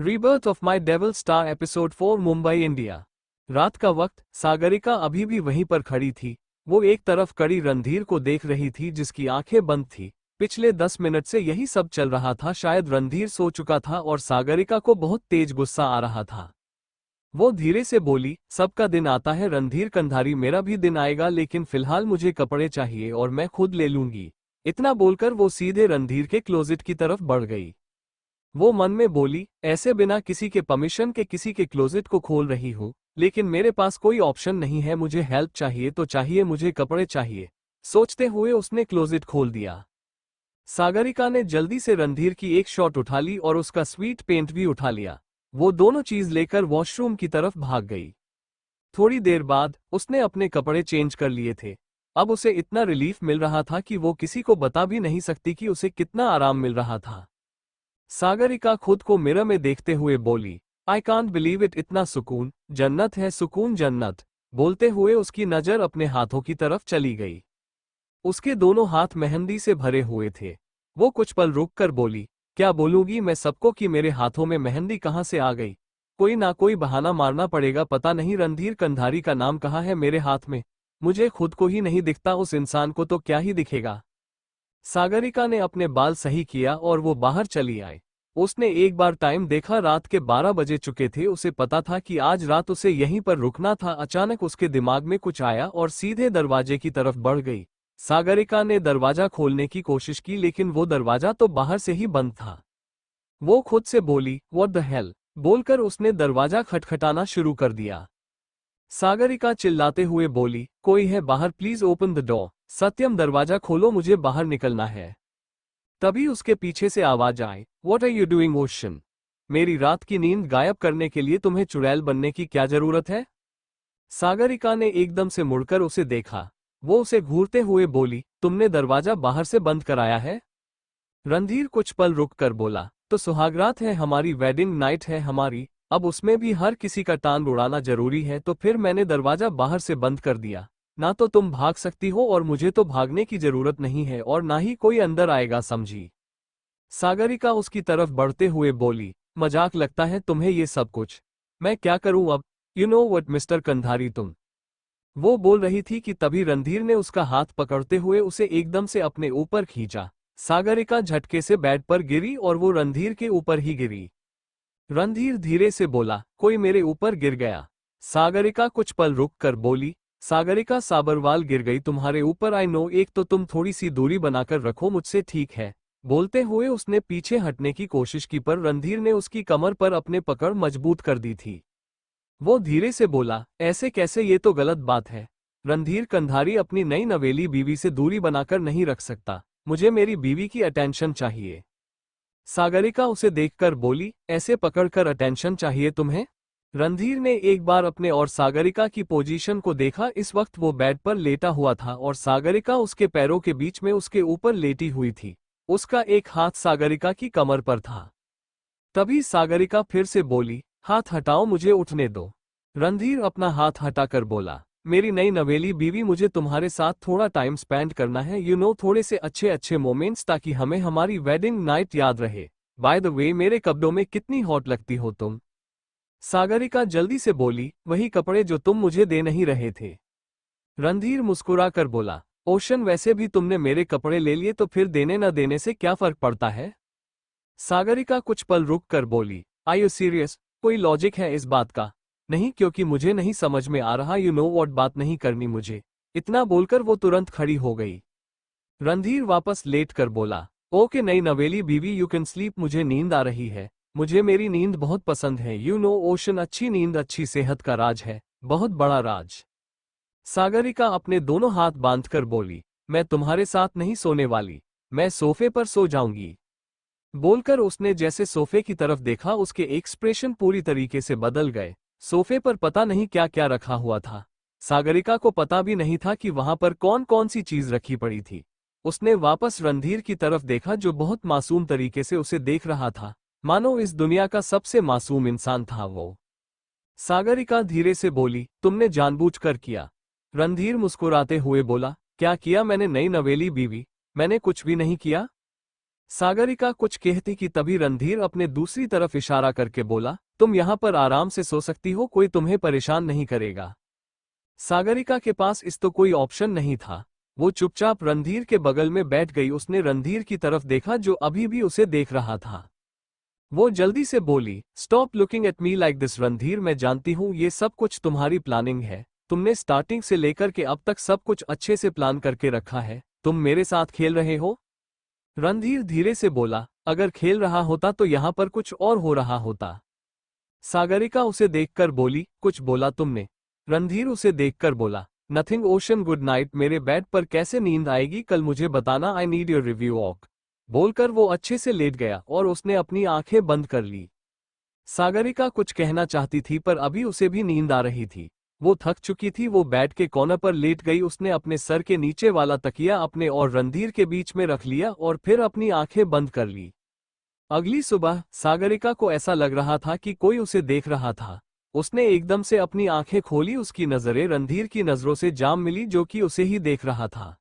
Rebirth of my devil star episode 4 Mumbai India. रात का वक्त, सागरिका अभी भी वहीं पर खड़ी थी। वो एक तरफ कड़ी रणधीर को देख रही थी जिसकी आंखें बंद थी। पिछले 10 मिनट से यही सब चल रहा था। शायद रणधीर सो चुका था और सागरिका को बहुत तेज गुस्सा आ रहा था। वो धीरे से बोली, सबका दिन आता है रणधीर कंधारी, मेरा भी दिन आएगा, लेकिन फिलहाल मुझे कपड़े चाहिए और मैं खुद ले लूंगी। इतना बोलकर वो सीधे रणधीर के क्लोजेट की तरफ बढ़ गई। वो मन में बोली, ऐसे बिना किसी के परमिशन के किसी के क्लोजेट को खोल रही हूँ, लेकिन मेरे पास कोई ऑप्शन नहीं है। मुझे हेल्प चाहिए तो चाहिए, मुझे कपड़े चाहिए। सोचते हुए उसने क्लोजेट खोल दिया। सागरिका ने जल्दी से रणधीर की एक शॉट उठा ली और उसका स्वीट पेंट भी उठा लिया। वो दोनों चीज लेकर वॉशरूम की तरफ भाग गई। थोड़ी देर बाद उसने अपने कपड़े चेंज कर लिए थे। अब उसे इतना रिलीफ मिल रहा था कि वो किसी को बता भी नहीं सकती कि उसे कितना आराम मिल रहा था। सागरिका खुद को मिरर में देखते हुए बोली, आई कांट बिलीव इट, इतना सुकून, जन्नत है, सुकून जन्नत। बोलते हुए उसकी नजर अपने हाथों की तरफ चली गई। उसके दोनों हाथ मेहंदी से भरे हुए थे। वो कुछ पल रुक कर बोली, क्या बोलूंगी मैं सबको कि मेरे हाथों में मेहंदी कहाँ से आ गई। कोई ना कोई बहाना मारना पड़ेगा। पता नहीं रणधीर कंधारी का नाम कहाँ है मेरे हाथ में। मुझे खुद को ही नहीं दिखता, उस इंसान को तो क्या ही दिखेगा। सागरिका ने अपने बाल सही किया और वो बाहर चली आई। उसने एक बार टाइम देखा, रात के 12 बजे चुके थे। उसे पता था कि आज रात उसे यहीं पर रुकना था। अचानक उसके दिमाग में कुछ आया और सीधे दरवाजे की तरफ बढ़ गई। सागरिका ने दरवाजा खोलने की कोशिश की, लेकिन वो दरवाजा तो बाहर से ही बंद था। वो खुद से बोली, व्हाट द हेल, बोलकर उसने दरवाजा खटखटाना शुरू कर दिया। सागरिका चिल्लाते हुए बोली, कोई है बाहर, प्लीज ओपन द डोर। सत्यम, दरवाजा खोलो, मुझे बाहर निकलना है। तभी उसके पीछे से आवाज आई, what are you doing Ocean. मेरी रात की नींद गायब करने के लिए तुम्हें चुड़ैल बनने की क्या जरूरत है। सागरिका ने एकदम से मुड़कर उसे देखा। वो उसे घूरते हुए बोली, तुमने दरवाजा बाहर से बंद कराया है। रणधीर कुछ पल रुक कर बोला, तो सुहागरात है हमारी, वेडिंग नाइट है हमारी, अब उसमें भी हर किसी का टांग उड़ाना जरूरी है। तो फिर मैंने दरवाजा बाहर से बंद कर दिया। ना तो तुम भाग सकती हो और मुझे तो भागने की जरूरत नहीं है, और ना ही कोई अंदर आएगा, समझी। सागरिका उसकी तरफ बढ़ते हुए बोली, मजाक लगता है तुम्हें ये सब कुछ। मैं क्या करूं अब। You know what mister Kandhari, तुम। वो बोल रही थी कि तभी रणधीर ने उसका हाथ पकड़ते हुए उसे एकदम से अपने ऊपर खींचा। सागरिका झटके से बेड पर गिरी और वो रणधीर के ऊपर ही गिरी। रणधीर धीरे से बोला, कोई मेरे ऊपर गिर गया। सागरिका कुछ पल रुक कर बोली, सागरिका साबरवाल गिर गई तुम्हारे ऊपर, आई नो, एक तो तुम थोड़ी सी दूरी बनाकर रखो मुझसे, ठीक है। बोलते हुए उसने पीछे हटने की कोशिश की, पर रणधीर ने उसकी कमर पर अपने पकड़ मजबूत कर दी थी। वो धीरे से बोला, ऐसे कैसे, ये तो गलत बात है। रणधीर कंधारी अपनी नई नवेली बीवी से दूरी बनाकर नहीं रख सकता। मुझे मेरी बीवी की अटेंशन चाहिए। सागरिका उसे देखकर बोली, ऐसे पकड़कर अटेंशन चाहिए तुम्हें। रणधीर ने एक बार अपने और सागरिका की पोजीशन को देखा। इस वक्त वो बेड पर लेटा हुआ था और सागरिका उसके पैरों के बीच में उसके ऊपर लेटी हुई थी। उसका एक हाथ सागरिका की कमर पर था। तभी सागरिका फिर से बोली, हाथ हटाओ, मुझे उठने दो। रणधीर अपना हाथ हटाकर बोला, मेरी नई नवेली बीवी, मुझे तुम्हारे साथ थोड़ा टाइम स्पेंड करना है, यू नो, थोड़े से अच्छे अच्छे मोमेंट्स, ताकि हमें हमारी वेडिंग नाइट याद रहे। बाय द वे, मेरे कपड़ों में कितनी हॉट लगती हो तुम। सागरिका जल्दी से बोली, वही कपड़े जो तुम मुझे दे नहीं रहे थे। रणधीर मुस्कुराकर बोला, ओशन, वैसे भी तुमने मेरे कपड़े ले लिए, तो फिर देने न देने से क्या फर्क पड़ता है। सागरिका कुछ पल रुक कर बोली, आर यू सीरियस, कोई लॉजिक है इस बात का। नहीं, क्योंकि मुझे नहीं समझ में आ रहा, यू नो व्हाट, बात नहीं करनी मुझे। इतना बोलकर वो तुरंत खड़ी हो गई। रणधीर वापस लेट कर बोला, ओके नई नवेली बीवी, यू कैन स्लीप, मुझे नींद आ रही है। मुझे मेरी नींद बहुत पसंद है, यू नो ओशन, अच्छी नींद अच्छी सेहत का राज है, बहुत बड़ा राज। सागरिका अपने दोनों हाथ बांधकर बोली, मैं तुम्हारे साथ नहीं सोने वाली, मैं सोफे पर सो जाऊंगी। बोलकर उसने जैसे सोफे की तरफ देखा, उसके एक्सप्रेशन पूरी तरीके से बदल गए। सोफे पर पता नहीं क्या क्या रखा हुआ था। सागरिका को पता भी नहीं था कि वहां पर कौन कौन सी चीज रखी पड़ी थी। उसने वापस रणधीर की तरफ देखा, जो बहुत मासूम तरीके से उसे देख रहा था, मानो इस दुनिया का सबसे मासूम इंसान था वो। सागरिका धीरे से बोली, तुमने जानबूझकर किया। रणधीर मुस्कुराते हुए बोला, क्या किया मैंने नई नवेली बीवी, मैंने कुछ भी नहीं किया। सागरिका कुछ कहती कि तभी रणधीर अपने दूसरी तरफ इशारा करके बोला, तुम यहाँ पर आराम से सो सकती हो, कोई तुम्हें परेशान नहीं करेगा। सागरिका के पास इस तो कोई ऑप्शन नहीं था। वो चुपचाप रणधीर के बगल में बैठ गई। उसने रणधीर की तरफ देखा जो अभी भी उसे देख रहा था। वो जल्दी से बोली, stop looking at me like this Randhir, मैं जानती हूँ ये सब कुछ तुम्हारी प्लानिंग है। तुमने स्टार्टिंग से लेकर के अब तक सब कुछ अच्छे से प्लान करके रखा है। तुम मेरे साथ खेल रहे हो? रणधीर धीरे से बोला, अगर खेल रहा होता तो यहाँ पर कुछ और हो रहा होता। सागरिका उसे देखकर बोली, कुछ बोला तुमने? रणधीर उसे देखकर बोला, नथिंग ओशन, गुड नाइट। मेरे बेड पर कैसे नींद आएगी कल मुझे बताना, आई नीड योर रिव्यू ऑक। बोलकर वो अच्छे से लेट गया और उसने अपनी आंखें बंद कर ली। सागरिका कुछ कहना चाहती थी पर अभी उसे भी नींद आ रही थी। वो थक चुकी थी। वो बेड के कोने पर लेट गई। उसने अपने सर के नीचे वाला तकिया अपने और रणधीर के बीच में रख लिया और फिर अपनी आंखें बंद कर ली। अगली सुबह सागरिका को ऐसा लग रहा था कि कोई उसे देख रहा था। उसने एकदम से अपनी आंखें खोली। उसकी नजरें रणधीर की नजरों से जाम मिली जो कि उसे ही देख रहा था।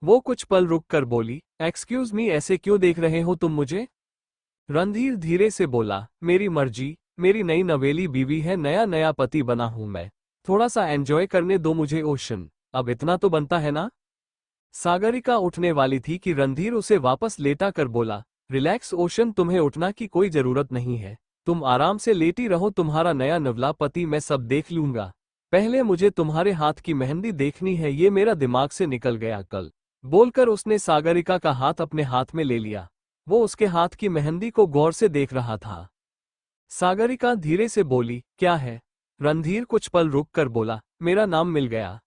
वो कुछ पल रुक कर बोली, एक्सक्यूज मी, ऐसे क्यों देख रहे हो तुम मुझे? रणधीर धीरे से बोला, मेरी मर्जी, मेरी नई नवेली बीवी है, नया नया पति बना हूं मैं। थोड़ा सा एंजॉय करने दो मुझे ओशन, अब इतना तो बनता है ना। सागरिका उठने वाली थी कि रणधीर उसे वापस लेटा कर बोला, रिलैक्स ओशन, तुम्हें उठना की कोई जरूरत नहीं है। तुम आराम से लेटी रहो, तुम्हारा नया नवला पति मैं सब देख लूंगा। पहले मुझे तुम्हारे हाथ की मेहंदी देखनी है, ये मेरा दिमाग से निकल गया कल। बोलकर उसने सागरिका का हाथ अपने हाथ में ले लिया। वो उसके हाथ की मेहंदी को गौर से देख रहा था। सागरिका धीरे से बोली, क्या है? रणधीर कुछ पल रुक कर बोला, मेरा नाम मिल गया।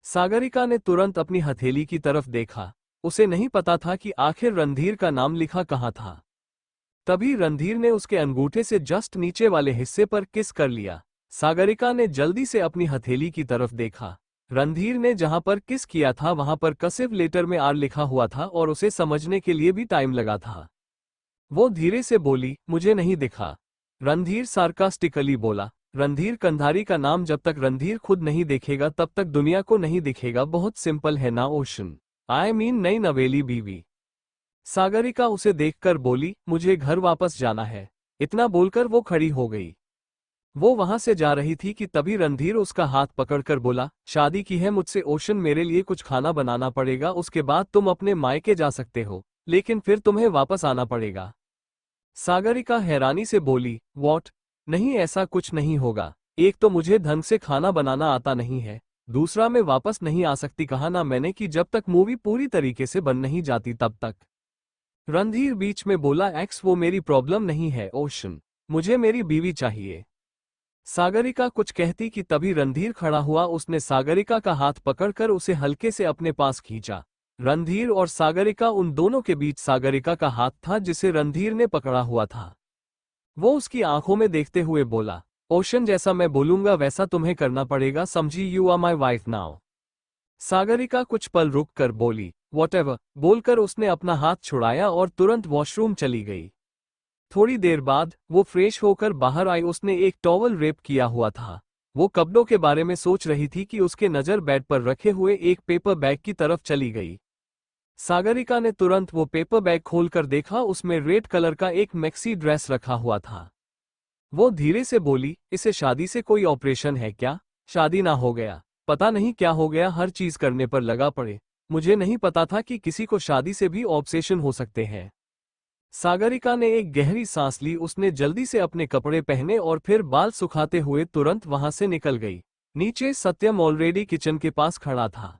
सागरिका ने तुरंत अपनी हथेली की तरफ देखा। उसे नहीं पता था कि आखिर रणधीर का नाम लिखा कहाँ था। तभी रणधीर ने उसके अंगूठे से जस्ट नीचे वाले हिस्से पर किस कर लिया। सागरिका ने जल्दी से अपनी हथेली की तरफ देखा। रणधीर ने जहां पर किस किया था वहां पर कर्सिव लेटर में आर लिखा हुआ था और उसे समझने के लिए भी टाइम लगा था। वो धीरे से बोली, मुझे नहीं दिखा। रणधीर सार्कास्टिकली बोला, रणधीर कंधारी का नाम जब तक रणधीर खुद नहीं देखेगा तब तक दुनिया को नहीं दिखेगा। बहुत सिंपल है ना ओशन, आई मीन नई नवेली बीवी। सागरिका उसे देखकर बोली, मुझे घर वापस जाना है। इतना बोलकर वो खड़ी हो गई। वो वहां से जा रही थी कि तभी रणधीर उसका हाथ पकड़कर बोला, शादी की है मुझसे ओशन, मेरे लिए कुछ खाना बनाना पड़ेगा, उसके बाद तुम अपने मायके जा सकते हो, लेकिन फिर तुम्हें वापस आना पड़ेगा। सागरिका हैरानी से बोली, वॉट? नहीं, ऐसा कुछ नहीं होगा। एक तो मुझे ढंग से खाना बनाना आता नहीं है, दूसरा मैं वापस नहीं आ सकती। कहा ना मैंने कि जब तक मूवी पूरी तरीके से बन नहीं जाती तब तक। रणधीर बीच में बोला, एक्स वो मेरी प्रॉब्लम नहीं है ओशन, मुझे मेरी बीवी चाहिए। सागरिका कुछ कहती कि तभी रणधीर खड़ा हुआ। उसने सागरिका का हाथ पकड़कर उसे हल्के से अपने पास खींचा। रणधीर और सागरिका, उन दोनों के बीच सागरिका का हाथ था जिसे रणधीर ने पकड़ा हुआ था। वो उसकी आंखों में देखते हुए बोला, ओशन जैसा मैं बोलूंगा वैसा तुम्हें करना पड़ेगा, समझी? You are my wife now. Sagarika कुछ पल रुक कर बोली, वॉटएवर। बोलकर उसने अपना हाथ छुड़ाया और तुरंत वॉशरूम चली गई। थोड़ी देर बाद वो फ्रेश होकर बाहर आई। उसने एक टॉवल रेप किया हुआ था। वो कपड़ों के बारे में सोच रही थी कि उसके नजर बेड पर रखे हुए एक पेपर बैग की तरफ चली गई। सागरिका ने तुरंत वो पेपर बैग खोलकर देखा। उसमें रेड कलर का एक मैक्सी ड्रेस रखा हुआ था। वो धीरे से बोली, इसे शादी से कोई ऑपरेशन है क्या? शादी ना हो गया, पता नहीं क्या हो गया, हर चीज करने पर लगा पड़े। मुझे नहीं पता था कि किसी को शादी से भी ऑब्सेशन हो सकते हैं। सागरिका ने एक गहरी सांस ली। उसने जल्दी से अपने कपड़े पहने और फिर बाल सुखाते हुए तुरंत वहां से निकल गई। नीचे सत्यम ऑलरेडी किचन के पास खड़ा था।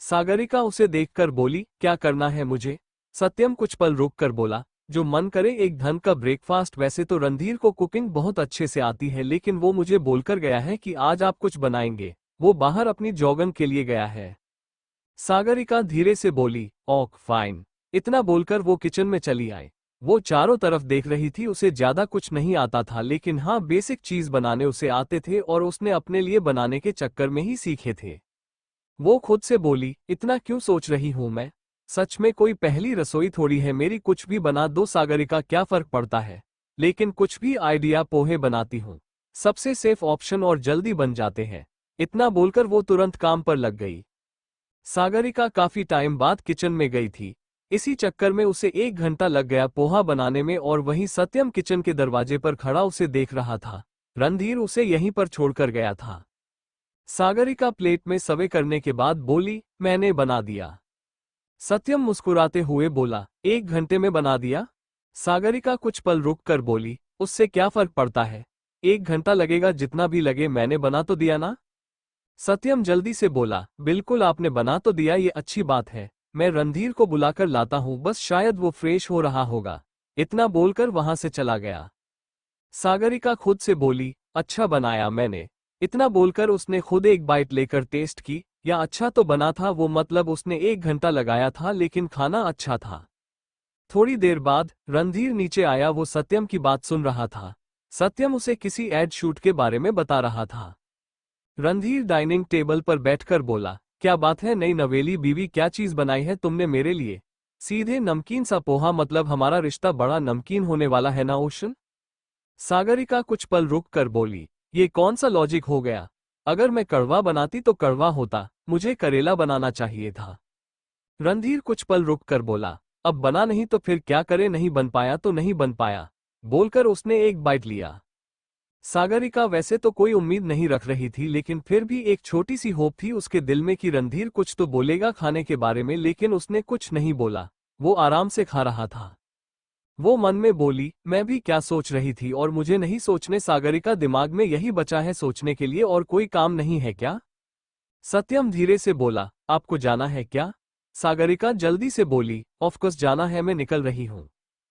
सागरिका उसे देखकर बोली, क्या करना है मुझे? सत्यम कुछ पल रुक कर बोला, जो मन करे, एक ढंग का ब्रेकफास्ट। वैसे तो रणधीर को कुकिंग बहुत अच्छे से आती है, लेकिन वो मुझे बोलकर गया है कि आज आप कुछ बनाएंगे। वो बाहर अपनी जॉगिंग के लिए गया है। सागरिका धीरे से बोली, ओक फाइन। इतना बोलकर वो किचन में चली आई। वो चारों तरफ देख रही थी। उसे ज्यादा कुछ नहीं आता था, लेकिन हाँ, बेसिक चीज बनाने उसे आते थे और उसने अपने लिए बनाने के चक्कर में ही सीखे थे। वो खुद से बोली, इतना क्यों सोच रही हूं मैं? सच में कोई पहली रसोई थोड़ी है मेरी, कुछ भी बना दो सागरिका, क्या फर्क पड़ता है? लेकिन कुछ भी आइडिया, पोहे बनाती हूँ, सबसे सेफ ऑप्शन और जल्दी बन जाते हैं। इतना बोलकर वो तुरंत काम पर लग गई। सागरिका काफी टाइम बाद किचन में गई थी। इसी चक्कर में उसे 1 घंटा लग गया पोहा बनाने में और वहीं सत्यम किचन के दरवाजे पर खड़ा उसे देख रहा था। रणधीर उसे यहीं पर छोड़कर गया था। सागरिका प्लेट में सर्व करने के बाद बोली, मैंने बना दिया। सत्यम मुस्कुराते हुए बोला, 1 घंटे में बना दिया? सागरिका कुछ पल रुक कर बोली, उससे क्या फर्क पड़ता है, 1 घंटा लगेगा जितना भी लगे, मैंने बना तो दिया ना। सत्यम जल्दी से बोला, बिल्कुल आपने बना तो दिया, ये अच्छी बात है, मैं रणधीर को बुलाकर लाता हूं, बस शायद वो फ्रेश हो रहा होगा। इतना बोलकर वहां से चला गया। सागरिका खुद से बोली, अच्छा बनाया मैंने। इतना बोलकर उसने खुद एक बाइट लेकर टेस्ट की, या अच्छा तो बना था, वो मतलब उसने 1 घंटा लगाया था लेकिन खाना अच्छा था। थोड़ी देर बाद रणधीर नीचे आया, वो सत्यम की बात सुन रहा था। सत्यम उसे किसी एड शूट के बारे में बता रहा था। रणधीर डाइनिंग टेबल पर बैठकर बोला, क्या बात है नई नवेली बीवी, क्या चीज बनाई है तुमने मेरे लिए? सीधे नमकीन सा पोहा, मतलब हमारा रिश्ता बड़ा नमकीन होने वाला है ना ओशन? सागरिका कुछ पल रुक कर बोली, ये कौन सा लॉजिक हो गया? अगर मैं कड़वा बनाती तो कड़वा होता, मुझे करेला बनाना चाहिए था। रणधीर कुछ पल रुक कर बोला, अब बना नहीं तो फिर क्या करे, नहीं बन पाया तो नहीं बन पाया, बोलकर उसने एक बाइट लिया। सागरिका वैसे तो कोई उम्मीद नहीं रख रही थी, लेकिन फिर भी एक छोटी सी होप थी उसके दिल में कि रणधीर कुछ तो बोलेगा खाने के बारे में, लेकिन उसने कुछ नहीं बोला। वो आराम से खा रहा था। वो मन में बोली, मैं भी क्या सोच रही थी और मुझे नहीं सोचने, सागरिका दिमाग में यही बचा है सोचने के लिए, और कोई काम नहीं है क्या? सत्यम धीरे से बोला, आपको जाना है क्या? सागरिका जल्दी से बोली, ऑफकोर्स जाना है, मैं निकल रही हूं।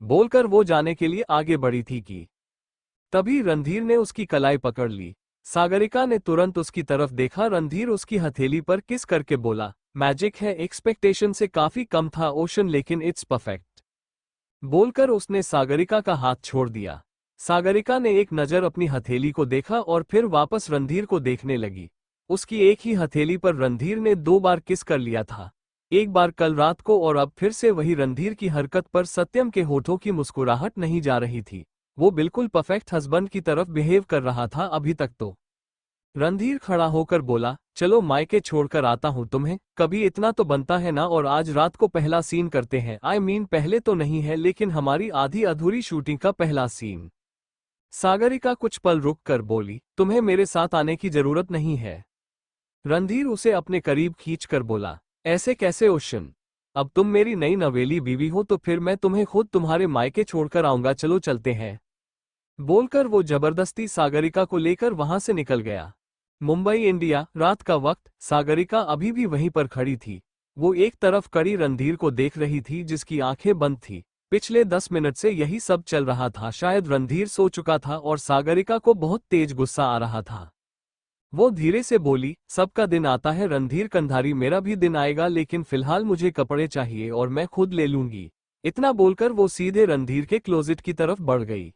बोलकर वो जाने के लिए आगे बढ़ी थी कि तभी रणधीर ने उसकी कलाई पकड़ ली। सागरिका ने तुरंत उसकी तरफ देखा। रणधीर उसकी हथेली पर किस करके बोला, मैजिक है, एक्सपेक्टेशन से काफी कम था ओशन, लेकिन इट्स परफेक्ट। बोलकर उसने सागरिका का हाथ छोड़ दिया। सागरिका ने एक नजर अपनी हथेली को देखा और फिर वापस रणधीर को देखने लगी। उसकी एक ही हथेली पर रणधीर ने 2 बार किस कर लिया था, एक बार कल रात को और अब फिर से वही। रणधीर की हरकत पर सत्यम के होठों की मुस्कुराहट नहीं जा रही थी। वो बिल्कुल परफेक्ट हस्बैंड की तरफ बिहेव कर रहा था अभी तक तो। रणधीर खड़ा होकर बोला, चलो मायके छोड़कर आता हूं तुम्हें, कभी इतना तो बनता है ना, और आज रात को पहला सीन करते हैं। आई मीन पहले तो नहीं है, लेकिन हमारी आधी अधूरी शूटिंग का पहला सीन। सागरिका कुछ पल रुक कर बोली, तुम्हें मेरे साथ आने की जरूरत नहीं है। रणधीर उसे अपने करीब खींचकर बोला, ऐसे कैसे ओशन? अब तुम मेरी नई नवेली बीवी हो तो फिर मैं तुम्हें खुद तुम्हारे मायके छोड़कर आऊंगा, चलो चलते हैं। बोलकर वो जबरदस्ती सागरिका को लेकर वहां से निकल गया। मुंबई इंडिया, रात का वक्त। सागरिका अभी भी वहीं पर खड़ी थी। वो एक तरफ खड़ी रणधीर को देख रही थी जिसकी आंखें बंद थी। पिछले 10 मिनट से यही सब चल रहा था। शायद रणधीर सो चुका था और सागरिका को बहुत तेज गुस्सा आ रहा था। वो धीरे से बोली, सबका दिन आता है रणधीर कंधारी, मेरा भी दिन आएगा, लेकिन फिलहाल मुझे कपड़े चाहिए और मैं खुद ले लूंगी। इतना बोलकर वो सीधे रणधीर के क्लोजेट की तरफ बढ़ गई।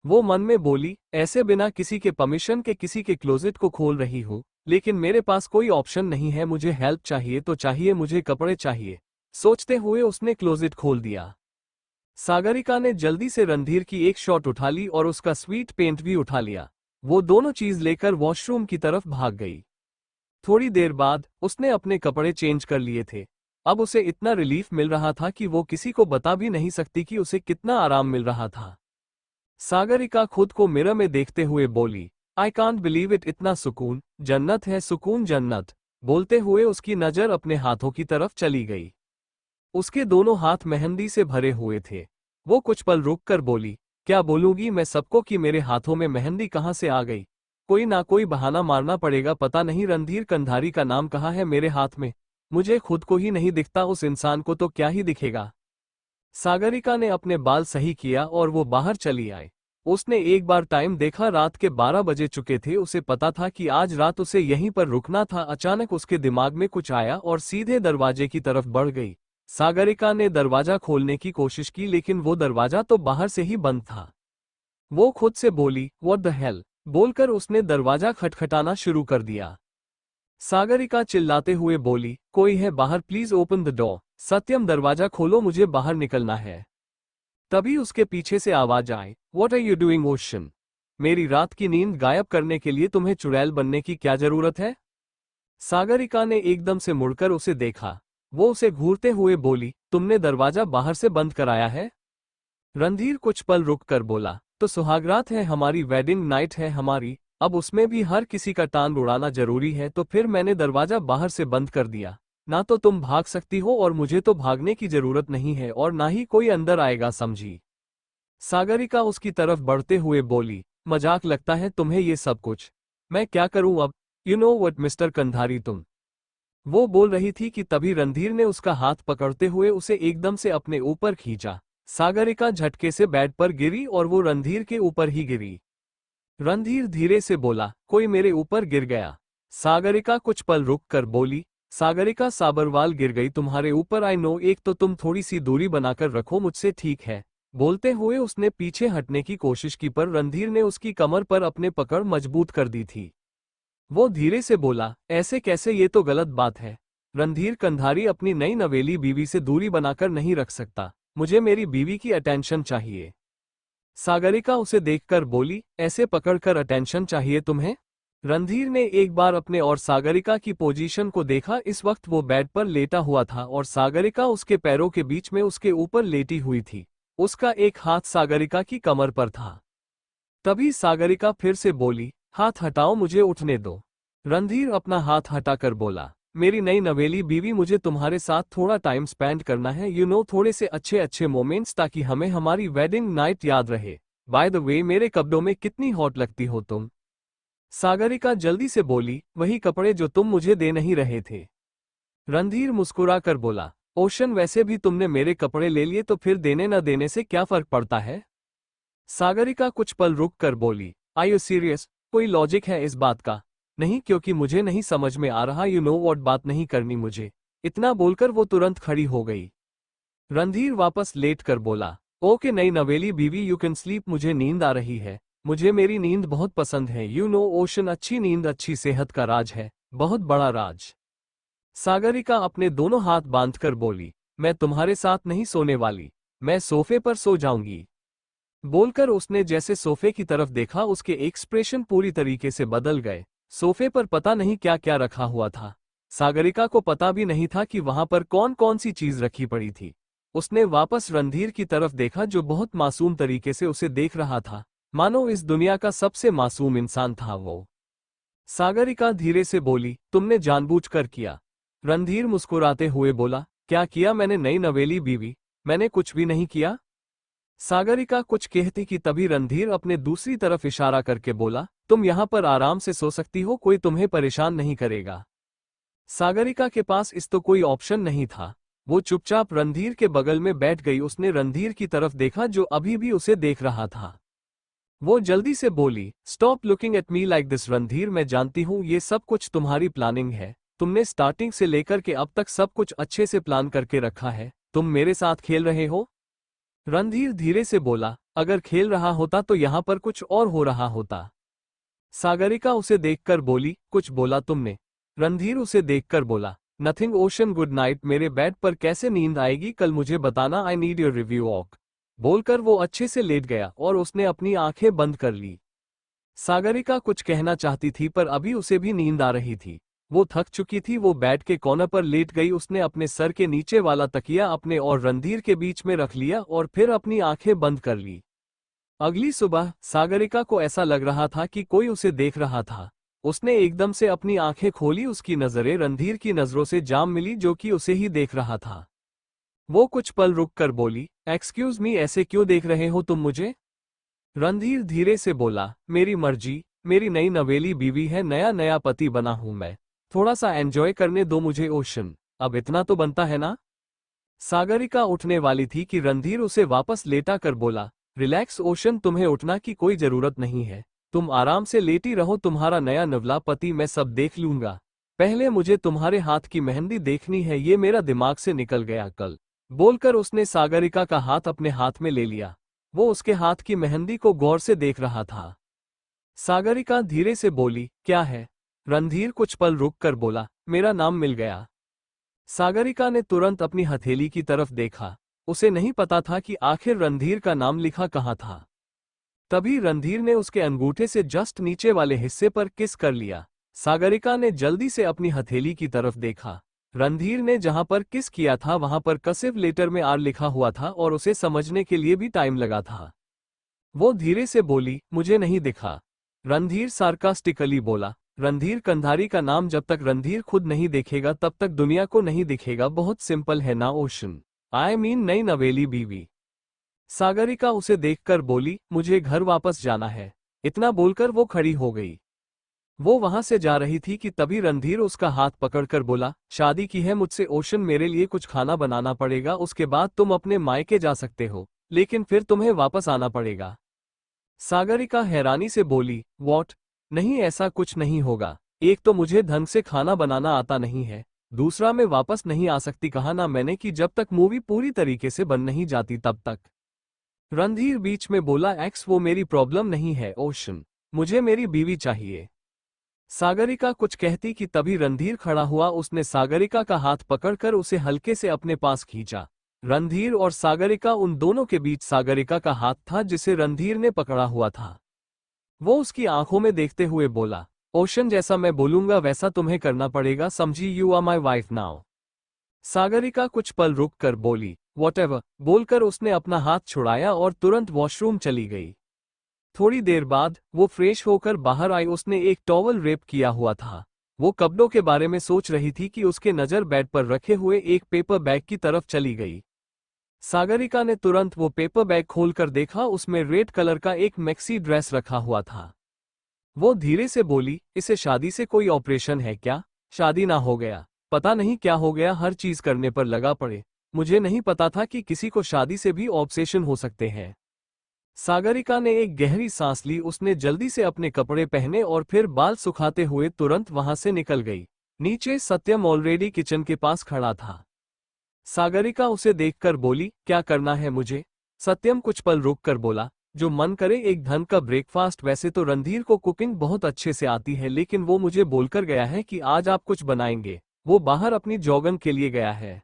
वो मन में बोली, ऐसे बिना किसी के परमिशन के किसी के क्लोजेट को खोल रही हूँ, लेकिन मेरे पास कोई ऑप्शन नहीं है, मुझे हेल्प चाहिए तो चाहिए, मुझे कपड़े चाहिए। सोचते हुए उसने क्लोजेट खोल दिया। सागरिका ने जल्दी से रणधीर की एक शॉट उठा ली और उसका स्वीट पेंट भी उठा लिया। वो दोनों चीज लेकर वॉशरूम की तरफ भाग गई। थोड़ी देर बाद उसने अपने कपड़े चेंज कर लिए थे। अब उसे इतना रिलीफ मिल रहा था कि वो किसी को बता भी नहीं सकती कि उसे कितना आराम मिल रहा था। सागरिका खुद को मिरर में देखते हुए बोली, आई कांट बिलीव इट, इतना सुकून, जन्नत है, सुकून जन्नत। बोलते हुए उसकी नजर अपने हाथों की तरफ चली गई। उसके दोनों हाथ मेहंदी से भरे हुए थे। वो कुछ पल रुक कर बोली, क्या बोलूंगी मैं सबको कि मेरे हाथों में मेहंदी कहाँ से आ गई? कोई ना कोई बहाना मारना पड़ेगा, पता नहीं रणधीर कंधारी का नाम कहाँ है मेरे हाथ में। मुझे खुद को ही नहीं दिखता, उस इंसान को तो क्या ही दिखेगा। सागरिका ने अपने बाल सही किया और वो बाहर चली आई। उसने एक बार टाइम देखा, रात के 12 बजे चुके थे। उसे पता था कि आज रात उसे यहीं पर रुकना था। अचानक उसके दिमाग में कुछ आया और सीधे दरवाजे की तरफ बढ़ गई। सागरिका ने दरवाजा खोलने की कोशिश की, लेकिन वो दरवाजा तो बाहर से ही बंद था। वो खुद से बोली, व्हाट द हेल? बोलकर उसने दरवाजा खटखटाना शुरू कर दिया। सागरिका चिल्लाते हुए बोली, कोई है बाहर, प्लीज ओपन द डोर। सत्यम दरवाजा खोलो, मुझे बाहर निकलना है। तभी उसके पीछे से आवाज आई, what are you doing Ocean? मेरी रात की नींद गायब करने के लिए तुम्हें चुड़ैल बनने की क्या जरूरत है? सागरिका ने एकदम से मुड़कर उसे देखा। वो उसे घूरते हुए बोली, तुमने दरवाजा बाहर से बंद कराया है? रणधीर कुछ पल रुक कर बोला, तो सुहागरात है हमारी, वेडिंग नाइट है हमारी, अब उसमें भी हर किसी का टांग उड़ाना जरूरी है, तो फिर मैंने दरवाजा बाहर से बंद कर दिया। ना तो तुम भाग सकती हो और मुझे तो भागने की जरूरत नहीं है, और ना ही कोई अंदर आएगा, समझी? सागरिका उसकी तरफ बढ़ते हुए बोली, मजाक लगता है तुम्हें ये सब कुछ? मैं क्या करूं अब? You know what mister Kandhari, तुम। वो बोल रही थी कि तभी रणधीर ने उसका हाथ पकड़ते हुए उसे एकदम से अपने ऊपर खींचा। सागरिका झटके से बेड पर गिरी और वो रणधीर के ऊपर ही गिरी। रणधीर धीरे से बोला, कोई मेरे ऊपर गिर गया। सागरिका कुछ पल रुक कर बोली, सागरिका साबरवाल गिर गई तुम्हारे ऊपर, आई नो, एक तो तुम थोड़ी सी दूरी बनाकर रखो मुझसे, ठीक है? बोलते हुए उसने पीछे हटने की कोशिश की, पर रणधीर ने उसकी कमर पर अपने पकड़ मजबूत कर दी थी। वो धीरे से बोला, ऐसे कैसे, ये तो गलत बात है। रणधीर कंधारी अपनी नई नवेली बीवी से दूरी बनाकर नहीं रख सकता, मुझे मेरी बीवी की अटेंशन चाहिए। सागरिका उसे देखकर बोली, ऐसे पकड़कर अटेंशन चाहिए तुम्हें? रणधीर ने एक बार अपने और सागरिका की पोजीशन को देखा। इस वक्त वो बेड पर लेटा हुआ था और सागरिका उसके पैरों के बीच में उसके ऊपर लेटी हुई थी। उसका एक हाथ सागरिका की कमर पर था। तभी सागरिका फिर से बोली, हाथ हटाओ, मुझे उठने दो। रणधीर अपना हाथ हटाकर बोला, मेरी नई नवेली बीवी, मुझे तुम्हारे साथ थोड़ा टाइम स्पेंड करना है, यू नो, थोड़े से अच्छे अच्छे मोमेंट्स, ताकि हमें हमारी वेडिंग नाइट याद रहे। बाय द वे, मेरे कपड़ों में कितनी हॉट लगती हो तुम। सागरिका जल्दी से बोली, वही कपड़े जो तुम मुझे दे नहीं रहे थे। रणधीर मुस्कुरा कर बोला, ओशन, वैसे भी तुमने मेरे कपड़े ले लिए, तो फिर देने न देने से क्या फर्क पड़ता है? सागरिका कुछ पल रुक कर बोली, आर यू सीरियस? कोई लॉजिक है इस बात का? नहीं, क्योंकि मुझे नहीं समझ में आ रहा, यू नो व्हाट, बात नहीं करनी मुझे। इतना बोलकर वो तुरंत खड़ी हो गई। रणधीर वापस लेट कर बोला, ओके नई नवेली बीवी, यू कैन स्लीप, मुझे नींद आ रही है, मुझे मेरी नींद बहुत पसंद है, यू नो ओशन, अच्छी नींद अच्छी सेहत का राज है, बहुत बड़ा राज। सागरिका अपने दोनों हाथ बांधकर बोली, मैं तुम्हारे साथ नहीं सोने वाली, मैं सोफे पर सो जाऊंगी। बोलकर उसने जैसे सोफे की तरफ देखा, उसके एक्सप्रेशन पूरी तरीके से बदल गए। सोफे पर पता नहीं क्या क्या रखा हुआ था। सागरिका को पता भी नहीं था कि वहां पर कौन कौन सी चीज रखी पड़ी थी। उसने वापस रणधीर की तरफ देखा, जो बहुत मासूम तरीके से उसे देख रहा था, मानो इस दुनिया का सबसे मासूम इंसान था वो। सागरिका धीरे से बोली, तुमने जानबूझकर किया? रणधीर मुस्कुराते हुए बोला, क्या किया मैंने नई नवेली बीवी? मैंने कुछ भी नहीं किया। सागरिका कुछ कहती कि तभी रणधीर अपने दूसरी तरफ इशारा करके बोला, तुम यहां पर आराम से सो सकती हो, कोई तुम्हें परेशान नहीं करेगा। सागरिका के पास इस तो कोई ऑप्शन नहीं था। वो चुपचाप रणधीर के बगल में बैठ गई। उसने रणधीर की तरफ देखा, जो अभी भी उसे देख रहा था। वो जल्दी से बोली, stop looking at me like this Randhir, मैं जानती हूं ये सब कुछ तुम्हारी प्लानिंग है। तुमने स्टार्टिंग से लेकर के अब तक सब कुछ अच्छे से प्लान करके रखा है। तुम मेरे साथ खेल रहे हो? रणधीर धीरे से बोला, अगर खेल रहा होता तो यहां पर कुछ और हो रहा होता। सागरिका उसे देखकर बोली, कुछ बोला तुमने? रणधीर उसे देखकर बोला, नथिंग ओशन, गुड नाइट, मेरे बेड पर कैसे नींद आएगी कल मुझे बताना, आई नीड योर रिव्यू ऑक। बोलकर वो अच्छे से लेट गया और उसने अपनी आंखें बंद कर ली। सागरिका कुछ कहना चाहती थी, पर अभी उसे भी नींद आ रही थी। वो थक चुकी थी। वो बेड के कोने पर लेट गई। उसने अपने सर के नीचे वाला तकिया अपने और रणधीर के बीच में रख लिया और फिर अपनी आंखें बंद कर ली। अगली सुबह सागरिका को ऐसा लग रहा था कि कोई उसे देख रहा था। उसने एकदम से अपनी आंखें खोली। उसकी नजरें रणधीर की नजरों से जाम मिली, जो कि उसे ही देख रहा था। वो कुछ पल रुक कर बोली, एक्सक्यूज मी, ऐसे क्यों देख रहे हो तुम मुझे? रणधीर धीरे से बोला, मेरी मर्जी, मेरी नई नवेली बीवी है, नया नया पति बना हूं मैं, थोड़ा सा एंजॉय करने दो मुझे ओशन, अब इतना तो बनता है ना। सागरिका उठने वाली थी कि रणधीर उसे वापस लेटा कर बोला, रिलैक्स ओशन, तुम्हें उठना की कोई जरूरत नहीं है, तुम आराम से लेटी रहो, तुम्हारा नया नवला पति मैं सब देख लूंगा। पहले मुझे तुम्हारे हाथ की मेहंदी देखनी है, ये मेरा दिमाग से निकल गया कल। बोलकर उसने सागरिका का हाथ अपने हाथ में ले लिया। वो उसके हाथ की मेहंदी को गौर से देख रहा था। सागरिका धीरे से बोली, क्या है? रणधीर कुछ पल रुक कर बोला, मेरा नाम मिल गया। सागरिका ने तुरंत अपनी हथेली की तरफ देखा। उसे नहीं पता था कि आखिर रणधीर का नाम लिखा कहाँ था। तभी रणधीर ने उसके अंगूठे से जस्ट नीचे वाले हिस्से पर किस कर लिया। सागरिका ने जल्दी से अपनी हथेली की तरफ देखा। रणधीर ने जहां पर किस किया था वहां पर कर्सिव लेटर में आर लिखा हुआ था और उसे समझने के लिए भी टाइम लगा था। वो धीरे से बोली, मुझे नहीं दिखा। रणधीर सार्कास्टिकली बोला। रणधीर कंधारी का नाम जब तक रणधीर खुद नहीं देखेगा तब तक दुनिया को नहीं दिखेगा। बहुत सिंपल है ना ओशन। आई मीन नई नवेली बीवी। सागरिका उसे देखकर बोली, मुझे घर वापस जाना है। इतना बोलकर वो खड़ी हो गई। वो वहां से जा रही थी कि तभी रणधीर उसका हाथ पकड़कर बोला, शादी की है मुझसे ओशन, मेरे लिए कुछ खाना बनाना पड़ेगा, उसके बाद तुम अपने मायके जा सकते हो, लेकिन फिर तुम्हें वापस आना पड़ेगा। सागरिका हैरानी से बोली, वॉट? नहीं, ऐसा कुछ नहीं होगा। एक तो मुझे ढंग से खाना बनाना आता नहीं है, दूसरा मैं वापस नहीं आ सकती। कहा ना मैंने कि जब तक मूवी पूरी तरीके से बन नहीं जाती तब तक। रणधीर बीच में बोला, एक्स वो मेरी प्रॉब्लम नहीं है ओशन, मुझे मेरी बीवी चाहिए। सागरिका कुछ कहती कि तभी रणधीर खड़ा हुआ। उसने सागरिका का हाथ पकड़कर उसे हल्के से अपने पास खींचा। रणधीर और सागरिका, उन दोनों के बीच सागरिका का हाथ था जिसे रणधीर ने पकड़ा हुआ था। वो उसकी आंखों में देखते हुए बोला, ओशन जैसा मैं बोलूंगा वैसा तुम्हें करना पड़ेगा, समझी? You are my wife now. Sagarika कुछ पल रुक कर बोली, वॉटएवर। बोलकर उसने अपना हाथ छुड़ाया और तुरंत वॉशरूम चली गई। थोड़ी देर बाद वो फ्रेश होकर बाहर आई। उसने एक टॉवल रेप किया हुआ था। वो कपड़ों के बारे में सोच रही थी कि उसके नजर बेड पर रखे हुए एक पेपर बैग की तरफ चली गई। सागरिका ने तुरंत वो पेपर बैग खोलकर देखा। उसमें रेड कलर का एक मैक्सी ड्रेस रखा हुआ था। वो धीरे से बोली, इसे शादी से कोई ऑपरेशन है क्या? शादी ना हो गया, पता नहीं क्या हो गया, हर चीज करने पर लगा पड़े। मुझे नहीं पता था कि किसी को शादी से भी ऑब्सेशन हो सकते हैं। सागरिका ने एक गहरी सांस ली। उसने जल्दी से अपने कपड़े पहने और फिर बाल सुखाते हुए तुरंत वहां से निकल गई। नीचे सत्यम ऑलरेडी किचन के पास खड़ा था। सागरिका उसे देखकर बोली, क्या करना है मुझे? सत्यम कुछ पल रुक कर बोला, जो मन करे, एक ढंग का ब्रेकफास्ट। वैसे तो रणधीर को कुकिंग बहुत अच्छे से आती है, लेकिन वो मुझे बोलकर गया है कि आज आप कुछ बनाएंगे। वो बाहर अपनी जॉगिंग के लिए गया है।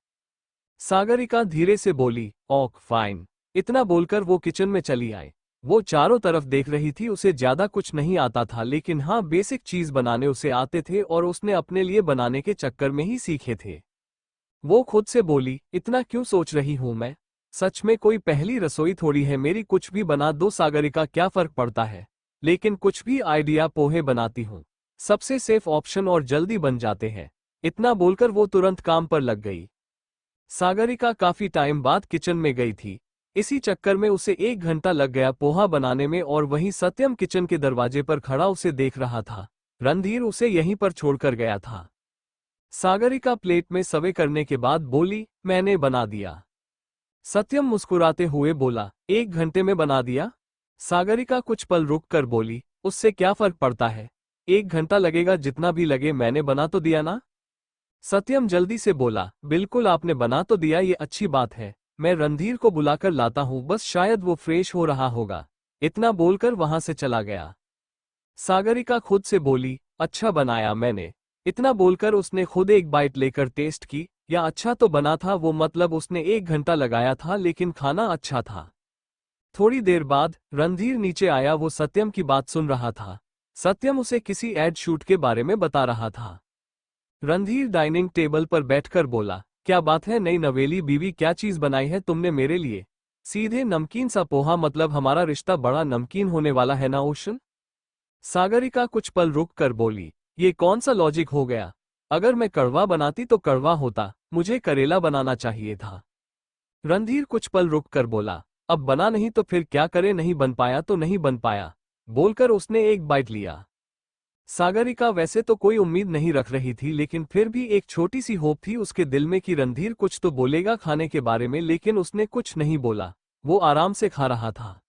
सागरिका धीरे से बोली, ओक फाइन। इतना बोलकर वो किचन में चली आई। वो चारों तरफ देख रही थी। उसे ज्यादा कुछ नहीं आता था, लेकिन हाँ, बेसिक चीज बनाने उसे आते थे और उसने अपने लिए बनाने के चक्कर में ही सीखे थे। वो खुद से बोली, इतना क्यों सोच रही हूं मैं? सच में कोई पहली रसोई थोड़ी है मेरी, कुछ भी बना दो सागरिका, क्या फर्क पड़ता है? लेकिन कुछ भी आइडिया, पोहे बनाती हूँ, सबसे सेफ ऑप्शन और जल्दी बन जाते हैं। इतना बोलकर वो तुरंत काम पर लग गई। सागरिका काफी टाइम बाद किचन में गई थी। इसी चक्कर में उसे 1 घंटा लग गया पोहा बनाने में, और वहीं सत्यम किचन के दरवाजे पर खड़ा उसे देख रहा था। रणधीर उसे यहीं पर छोड़कर गया था। सागरिका प्लेट में सर्व करने के बाद बोली, मैंने बना दिया। सत्यम मुस्कुराते हुए बोला, 1 घंटे में बना दिया? सागरिका कुछ पल रुक कर बोली, उससे क्या फर्क पड़ता है? 1 घंटा लगेगा, जितना भी लगे, मैंने बना तो दिया ना। सत्यम जल्दी से बोला, बिल्कुल, आपने बना तो दिया, ये अच्छी बात है। मैं रणधीर को बुलाकर लाता हूँ, बस शायद वो फ्रेश हो रहा होगा। इतना बोलकर वहां से चला गया। सागरिका खुद से बोली, अच्छा बनाया मैंने। इतना बोलकर उसने खुद एक बाइट लेकर टेस्ट की। या अच्छा तो बना था वो, मतलब उसने 1 घंटा लगाया था, लेकिन खाना अच्छा था। थोड़ी देर बाद रणधीर नीचे आया। वो सत्यम की बात सुन रहा था। सत्यम उसे किसी एड शूट के बारे में बता रहा था। रणधीर डाइनिंग टेबल पर बैठकर बोला, क्या बात है नई नवेली बीवी, क्या चीज बनाई है तुमने मेरे लिए? सीधे नमकीन सा पोहा, मतलब हमारा रिश्ता बड़ा नमकीन होने वाला है ना ओशन? सागरिका कुछ पल रुक कर बोली, ये कौन सा लॉजिक हो गया? अगर मैं कड़वा बनाती तो कड़वा होता, मुझे करेला बनाना चाहिए था। रणधीर कुछ पल रुक कर बोला, अब बना नहीं तो फिर क्या करे, नहीं बन पाया तो नहीं बन पाया। बोलकर उसने एक बाइट लिया। सागरिका वैसे तो कोई उम्मीद नहीं रख रही थी, लेकिन फिर भी एक छोटी सी होप थी उसके दिल में कि रणधीर कुछ तो बोलेगा खाने के बारे में, लेकिन उसने कुछ नहीं बोला। वो आराम से खा रहा था।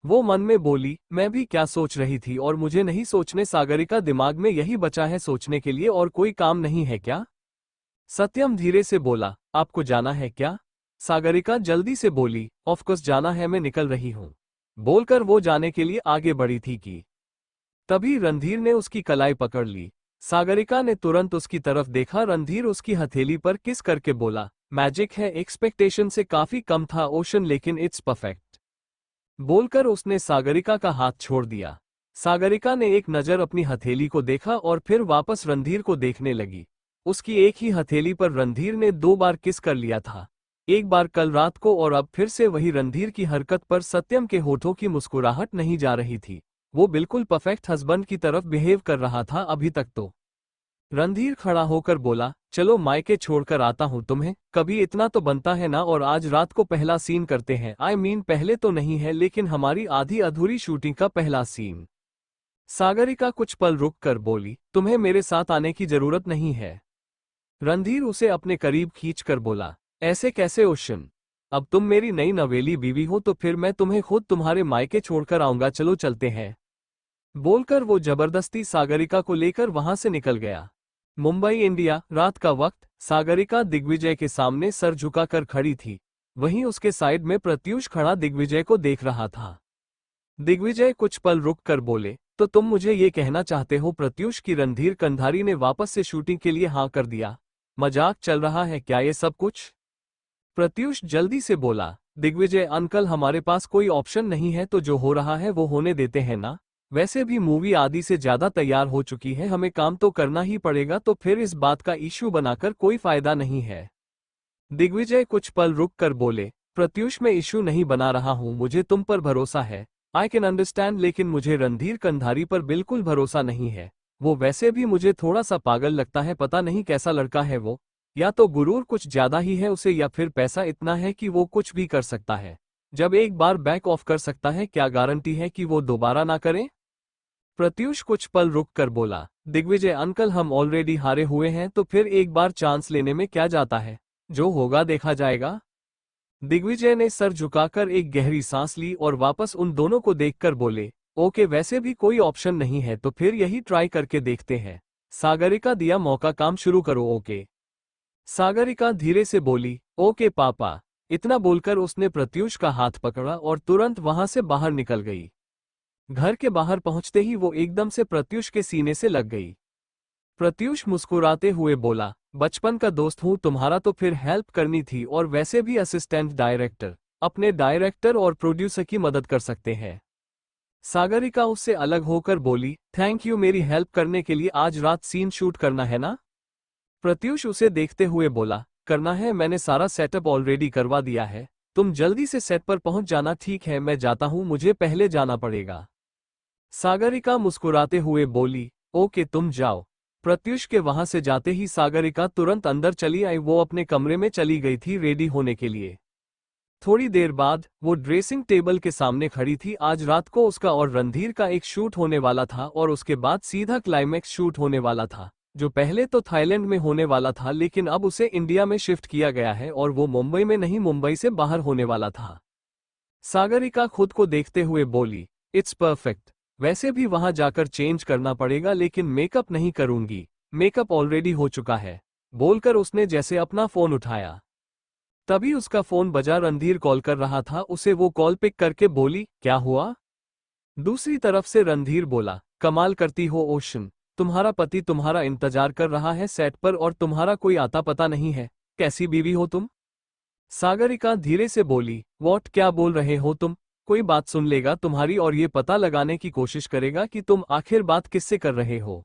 वो मन में बोली, मैं भी क्या सोच रही थी, और मुझे नहीं सोचने। सागरिका, दिमाग में यही बचा है सोचने के लिए, और कोई काम नहीं है क्या? सत्यम धीरे से बोला, आपको जाना है क्या? सागरिका जल्दी से बोली, ऑफकोर्स जाना है, मैं निकल रही हूं। बोलकर वो जाने के लिए आगे बढ़ी थी कि तभी रणधीर ने उसकी कलाई पकड़ ली। सागरिका ने तुरंत उसकी तरफ देखा। रणधीर उसकी हथेली पर किस करके बोला, मैजिक है, एक्सपेक्टेशन से काफी कम था ओशन, लेकिन इट्स परफेक्ट। बोलकर उसने सागरिका का हाथ छोड़ दिया। सागरिका ने एक नजर अपनी हथेली को देखा और फिर वापस रणधीर को देखने लगी। उसकी एक ही हथेली पर रणधीर ने 2 बार किस कर लिया था, एक बार कल रात को और अब फिर से वही रणधीर की हरकत पर सत्यम के होठों की मुस्कुराहट नहीं जा रही थी। वो बिल्कुल परफेक्ट हस्बैंड की तरफ बिहेव कर रहा था अभी तक तो। रणधीर खड़ा होकर बोला, चलो मायके छोड़कर आता हूँ तुम्हें, कभी इतना तो बनता है ना, और आज रात को पहला सीन करते हैं। आई मीन पहले तो नहीं है लेकिन हमारी आधी अधूरी शूटिंग का पहला सीन। सागरिका कुछ पल रुक कर बोली, तुम्हें मेरे साथ आने की जरूरत नहीं है। रणधीर उसे अपने करीब खींच कर बोला, ऐसे कैसे ओशन? अब तुम मेरी नई नवेली बीवी हो तो फिर मैं तुम्हें खुद तुम्हारे मायके छोड़कर आऊंगा, चलो चलते हैं। बोलकर वो जबरदस्ती सागरिका को लेकर वहां से निकल गया। मुंबई इंडिया, रात का वक्त। सागरिका दिग्विजय के सामने सर झुकाकर खड़ी थी। वहीं उसके साइड में प्रत्यूष खड़ा दिग्विजय को देख रहा था। दिग्विजय कुछ पल रुक कर बोले, तो तुम मुझे ये कहना चाहते हो प्रत्यूष की रणधीर कंधारी ने वापस से शूटिंग के लिए हाँ कर दिया? मजाक चल रहा है क्या ये सब कुछ? प्रत्यूष जल्दी से बोला, दिग्विजय अंकल हमारे पास कोई ऑप्शन नहीं है, तो जो हो रहा है वो होने देते हैं ना। वैसे भी मूवी आधी से ज्यादा तैयार हो चुकी है, हमें काम तो करना ही पड़ेगा, तो फिर इस बात का इश्यू बनाकर कोई फायदा नहीं है। दिग्विजय कुछ पल रुक कर बोले, प्रत्यूष मैं इश्यू नहीं बना रहा हूं, मुझे तुम पर भरोसा है। आई कैन अंडरस्टैंड, लेकिन मुझे रणधीर कंधारी पर बिल्कुल भरोसा नहीं है। वो वैसे भी मुझे थोड़ा सा पागल लगता है, पता नहीं कैसा लड़का है वो। या तो गुरूर कुछ ज्यादा ही है उसे, या फिर पैसा इतना है कि वो कुछ भी कर सकता है। जब एक बार बैक ऑफ कर सकता है, क्या गारंटी है कि वो दोबारा ना करे? प्रत्यूष कुछ पल रुक कर बोला, दिग्विजय अंकल हम ऑलरेडी हारे हुए हैं, तो फिर एक बार चांस लेने में क्या जाता है, जो होगा देखा जाएगा। दिग्विजय ने सर झुकाकर एक गहरी सांस ली और वापस उन दोनों को देखकर बोले, ओके वैसे भी कोई ऑप्शन नहीं है तो फिर यही ट्राई करके देखते हैं। सागरिका दिया मौका, काम शुरू करो। ओके। सागरिका धीरे से बोली, ओके पापा। इतना बोलकर उसने प्रत्यूष का हाथ पकड़ा और तुरंत वहां से बाहर निकल गई। घर के बाहर पहुंचते ही वो एकदम से प्रत्यूष के सीने से लग गई। प्रत्यूष मुस्कुराते हुए बोला, बचपन का दोस्त हूं तुम्हारा, तो फिर हेल्प करनी थी, और वैसे भी असिस्टेंट डायरेक्टर अपने डायरेक्टर और प्रोड्यूसर की मदद कर सकते हैं। सागरिका उससे अलग होकर बोली, थैंक यू मेरी हेल्प करने के लिए, आज रात सीन शूट करना है ना? प्रत्यूष उसे देखते हुए बोला, करना है, मैंने सारा सेटअप ऑलरेडी करवा दिया है, तुम जल्दी से सेट पर पहुंच जाना। ठीक है मैं जाता हूं, मुझे पहले जाना पड़ेगा। सागरिका मुस्कुराते हुए बोली, ओके तुम जाओ। प्रत्यूष के वहां से जाते ही सागरिका तुरंत अंदर चली आई। वो अपने कमरे में चली गई थी रेडी होने के लिए। थोड़ी देर बाद वो ड्रेसिंग टेबल के सामने खड़ी थी। आज रात को उसका और रणधीर का एक शूट होने वाला था और उसके बाद सीधा क्लाइमैक्स शूट होने वाला था, जो पहले तो थाईलैंड में होने वाला था लेकिन अब उसे इंडिया में शिफ्ट किया गया है, और वो मुंबई में नहीं, मुंबई से बाहर होने वाला था। सागरिका खुद को देखते हुए बोली, इट्स परफेक्ट। वैसे भी वहां जाकर चेंज करना पड़ेगा, लेकिन मेकअप नहीं करूंगी, मेकअप ऑलरेडी हो चुका है। बोलकर उसने जैसे अपना फोन उठाया, तभी उसका फोन बजा। रणधीर कॉल कर रहा था उसे। वो कॉल पिक करके बोली, क्या हुआ? दूसरी तरफ से रणधीर बोला, कमाल करती हो ओशन, तुम्हारा पति तुम्हारा इंतजार कर रहा है सेट पर और तुम्हारा कोई आता पता नहीं है। कैसी बीवी हो तुम? सागरिका धीरे से बोली, वॉट, क्या बोल रहे हो तुम? कोई बात सुन लेगा तुम्हारी और ये पता लगाने की कोशिश करेगा कि तुम आखिर बात किससे कर रहे हो।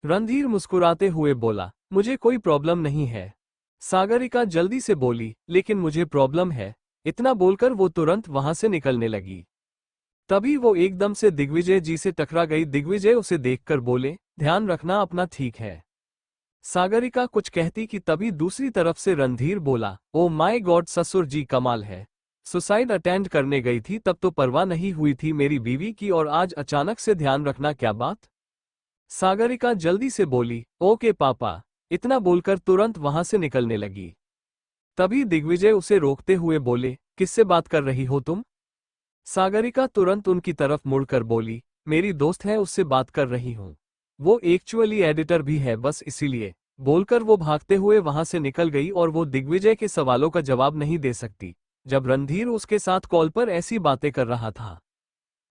रणधीर मुस्कुराते हुए बोला, मुझे कोई प्रॉब्लम नहीं है। सागरिका जल्दी से बोली, लेकिन मुझे प्रॉब्लम है। इतना बोलकर वो तुरंत वहां से निकलने लगी। तभी वो एकदम से दिग्विजय जी से टकरा गई। दिग्विजय उसे देखकर बोले, ध्यान रखना अपना, ठीक है? सागरिका कुछ कहती कि तभी दूसरी तरफ से रणधीर बोला, ओ माय गॉड ससुर जी कमाल है। सुसाइड अटेंड करने गई थी तब तो परवाह नहीं हुई थी मेरी बीवी की, और आज अचानक से ध्यान रखना, क्या बात? सागरिका जल्दी से बोली, ओके पापा। इतना बोलकर तुरंत वहां से निकलने लगी। तभी दिग्विजय उसे रोकते हुए बोले, किससे बात कर रही हो तुम? सागरिका तुरंत उनकी तरफ मुड़कर बोली, मेरी दोस्त है उससे बात कर रही हूं। वो एक्चुअली एडिटर भी है, बस इसीलिए। बोलकर वो भागते हुए वहां से निकल गई और वो दिग्विजय के सवालों का जवाब नहीं दे सकती जब रणधीर उसके साथ कॉल पर ऐसी बातें कर रहा था।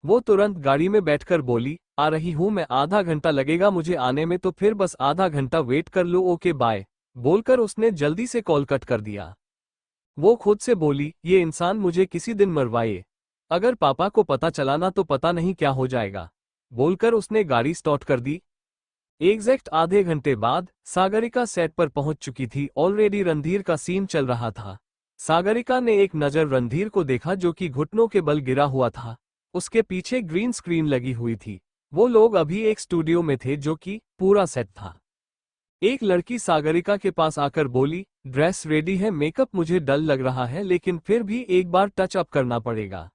वो तुरंत गाड़ी में बैठकर बोली, आ रही हूं मैं, आधा घंटा लगेगा मुझे आने में, तो फिर बस आधा घंटा वेट कर लो, ओके बाय। बोलकर उसने जल्दी से कॉल कट कर दिया। वो खुद से बोली, ये इंसान मुझे किसी दिन मरवाए, अगर पापा को पता चला ना तो पता नहीं क्या हो जाएगा। बोलकर उसने गाड़ी स्टार्ट कर दी। एग्जैक्ट आधे घंटे बाद सागरिका सेट पर पहुंच चुकी थी। ऑलरेडी रणधीर का सीन चल रहा था। सागरिका ने एक नजर रणधीर को देखा जो कि घुटनों के बल गिरा हुआ था। उसके पीछे ग्रीन स्क्रीन लगी हुई थी। वो लोग अभी एक स्टूडियो में थे जो कि पूरा सेट था। एक लड़की सागरिका के पास आकर बोली, ड्रेस रेडी है, मेकअप मुझे डल लग रहा है लेकिन फिर भी एक बार टच अप करना पड़ेगा।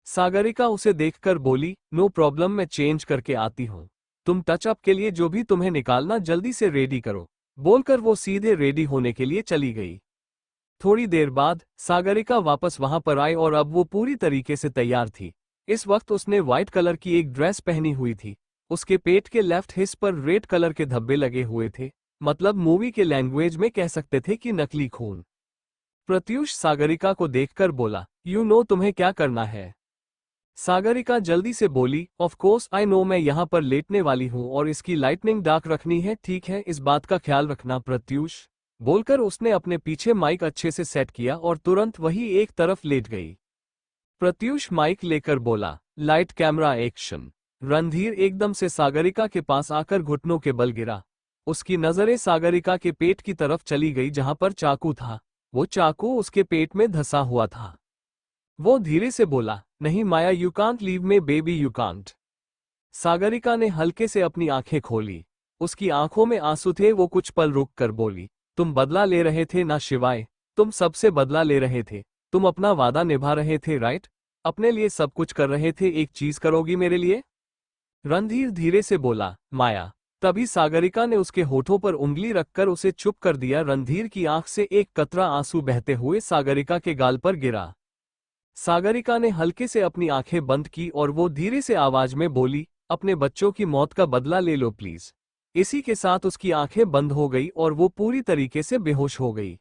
सागरिका उसे देखकर बोली, नो प्रॉब्लम, मैं चेंज करके आती हूँ। तुम टच अप के लिए जो भी तुम्हें निकालना जल्दी से रेडी करो। बोलकर वो सीधे रेडी होने के लिए चली गई। थोड़ी देर बाद सागरिका वापस वहां पर आई और अब वो पूरी तरीके से तैयार थी। इस वक्त उसने व्हाइट कलर की एक ड्रेस पहनी हुई थी। उसके पेट के लेफ्ट हिस्स पर रेड कलर के धब्बे लगे हुए थे। मतलब मूवी के लैंग्वेज में कह सकते थे कि नकली खून। प्रत्यूष सागरिका को देखकर बोला, यू नो तुम्हें क्या करना है। सागरिका जल्दी से बोली, ऑफ कोर्स आई नो, मैं यहाँ पर लेटने वाली हूँ और इसकी लाइटनिंग डार्क रखनी है, ठीक है, इस बात का ख्याल रखना प्रत्यूष। बोलकर उसने अपने पीछे माइक अच्छे से सेट किया और तुरंत वही एक तरफ लेट गई। प्रत्यूष माइक लेकर बोला, लाइट कैमरा एक्शन। रणधीर एकदम से सागरिका के पास आकर घुटनों के बल गिरा। उसकी नजरें सागरिका के पेट की तरफ चली गई जहां पर चाकू था। वो चाकू उसके पेट में धंसा हुआ था। वो धीरे से बोला, नहीं Maya, you can't leave me baby, you can't. Sagarika ने हल्के से अपनी आंखें खोली। उसकी आंखों में आंसू थे। वो कुछ पल रुक कर बोली, तुम बदला ले रहे थे ना शिवाय, तुम सबसे बदला ले रहे थे। तुम अपना वादा निभा रहे थे, राइट? अपने लिए सब कुछ कर रहे थे, एक चीज करोगी मेरे लिए? रणधीर धीरे से बोला, माया। तभी सागरिका ने उसके होठों पर उंगली रखकर उसे चुप कर दिया। रणधीर की आंख से एक कतरा आंसू बहते हुए सागरिका के गाल पर गिरा। सागरिका ने हल्के से अपनी आंखें बंद की और वो धीरे से आवाज में बोली, अपने बच्चों की मौत का बदला ले लो प्लीज। इसी के साथ उसकी आंखें बंद हो गई और वो पूरी तरीके से बेहोश हो गई।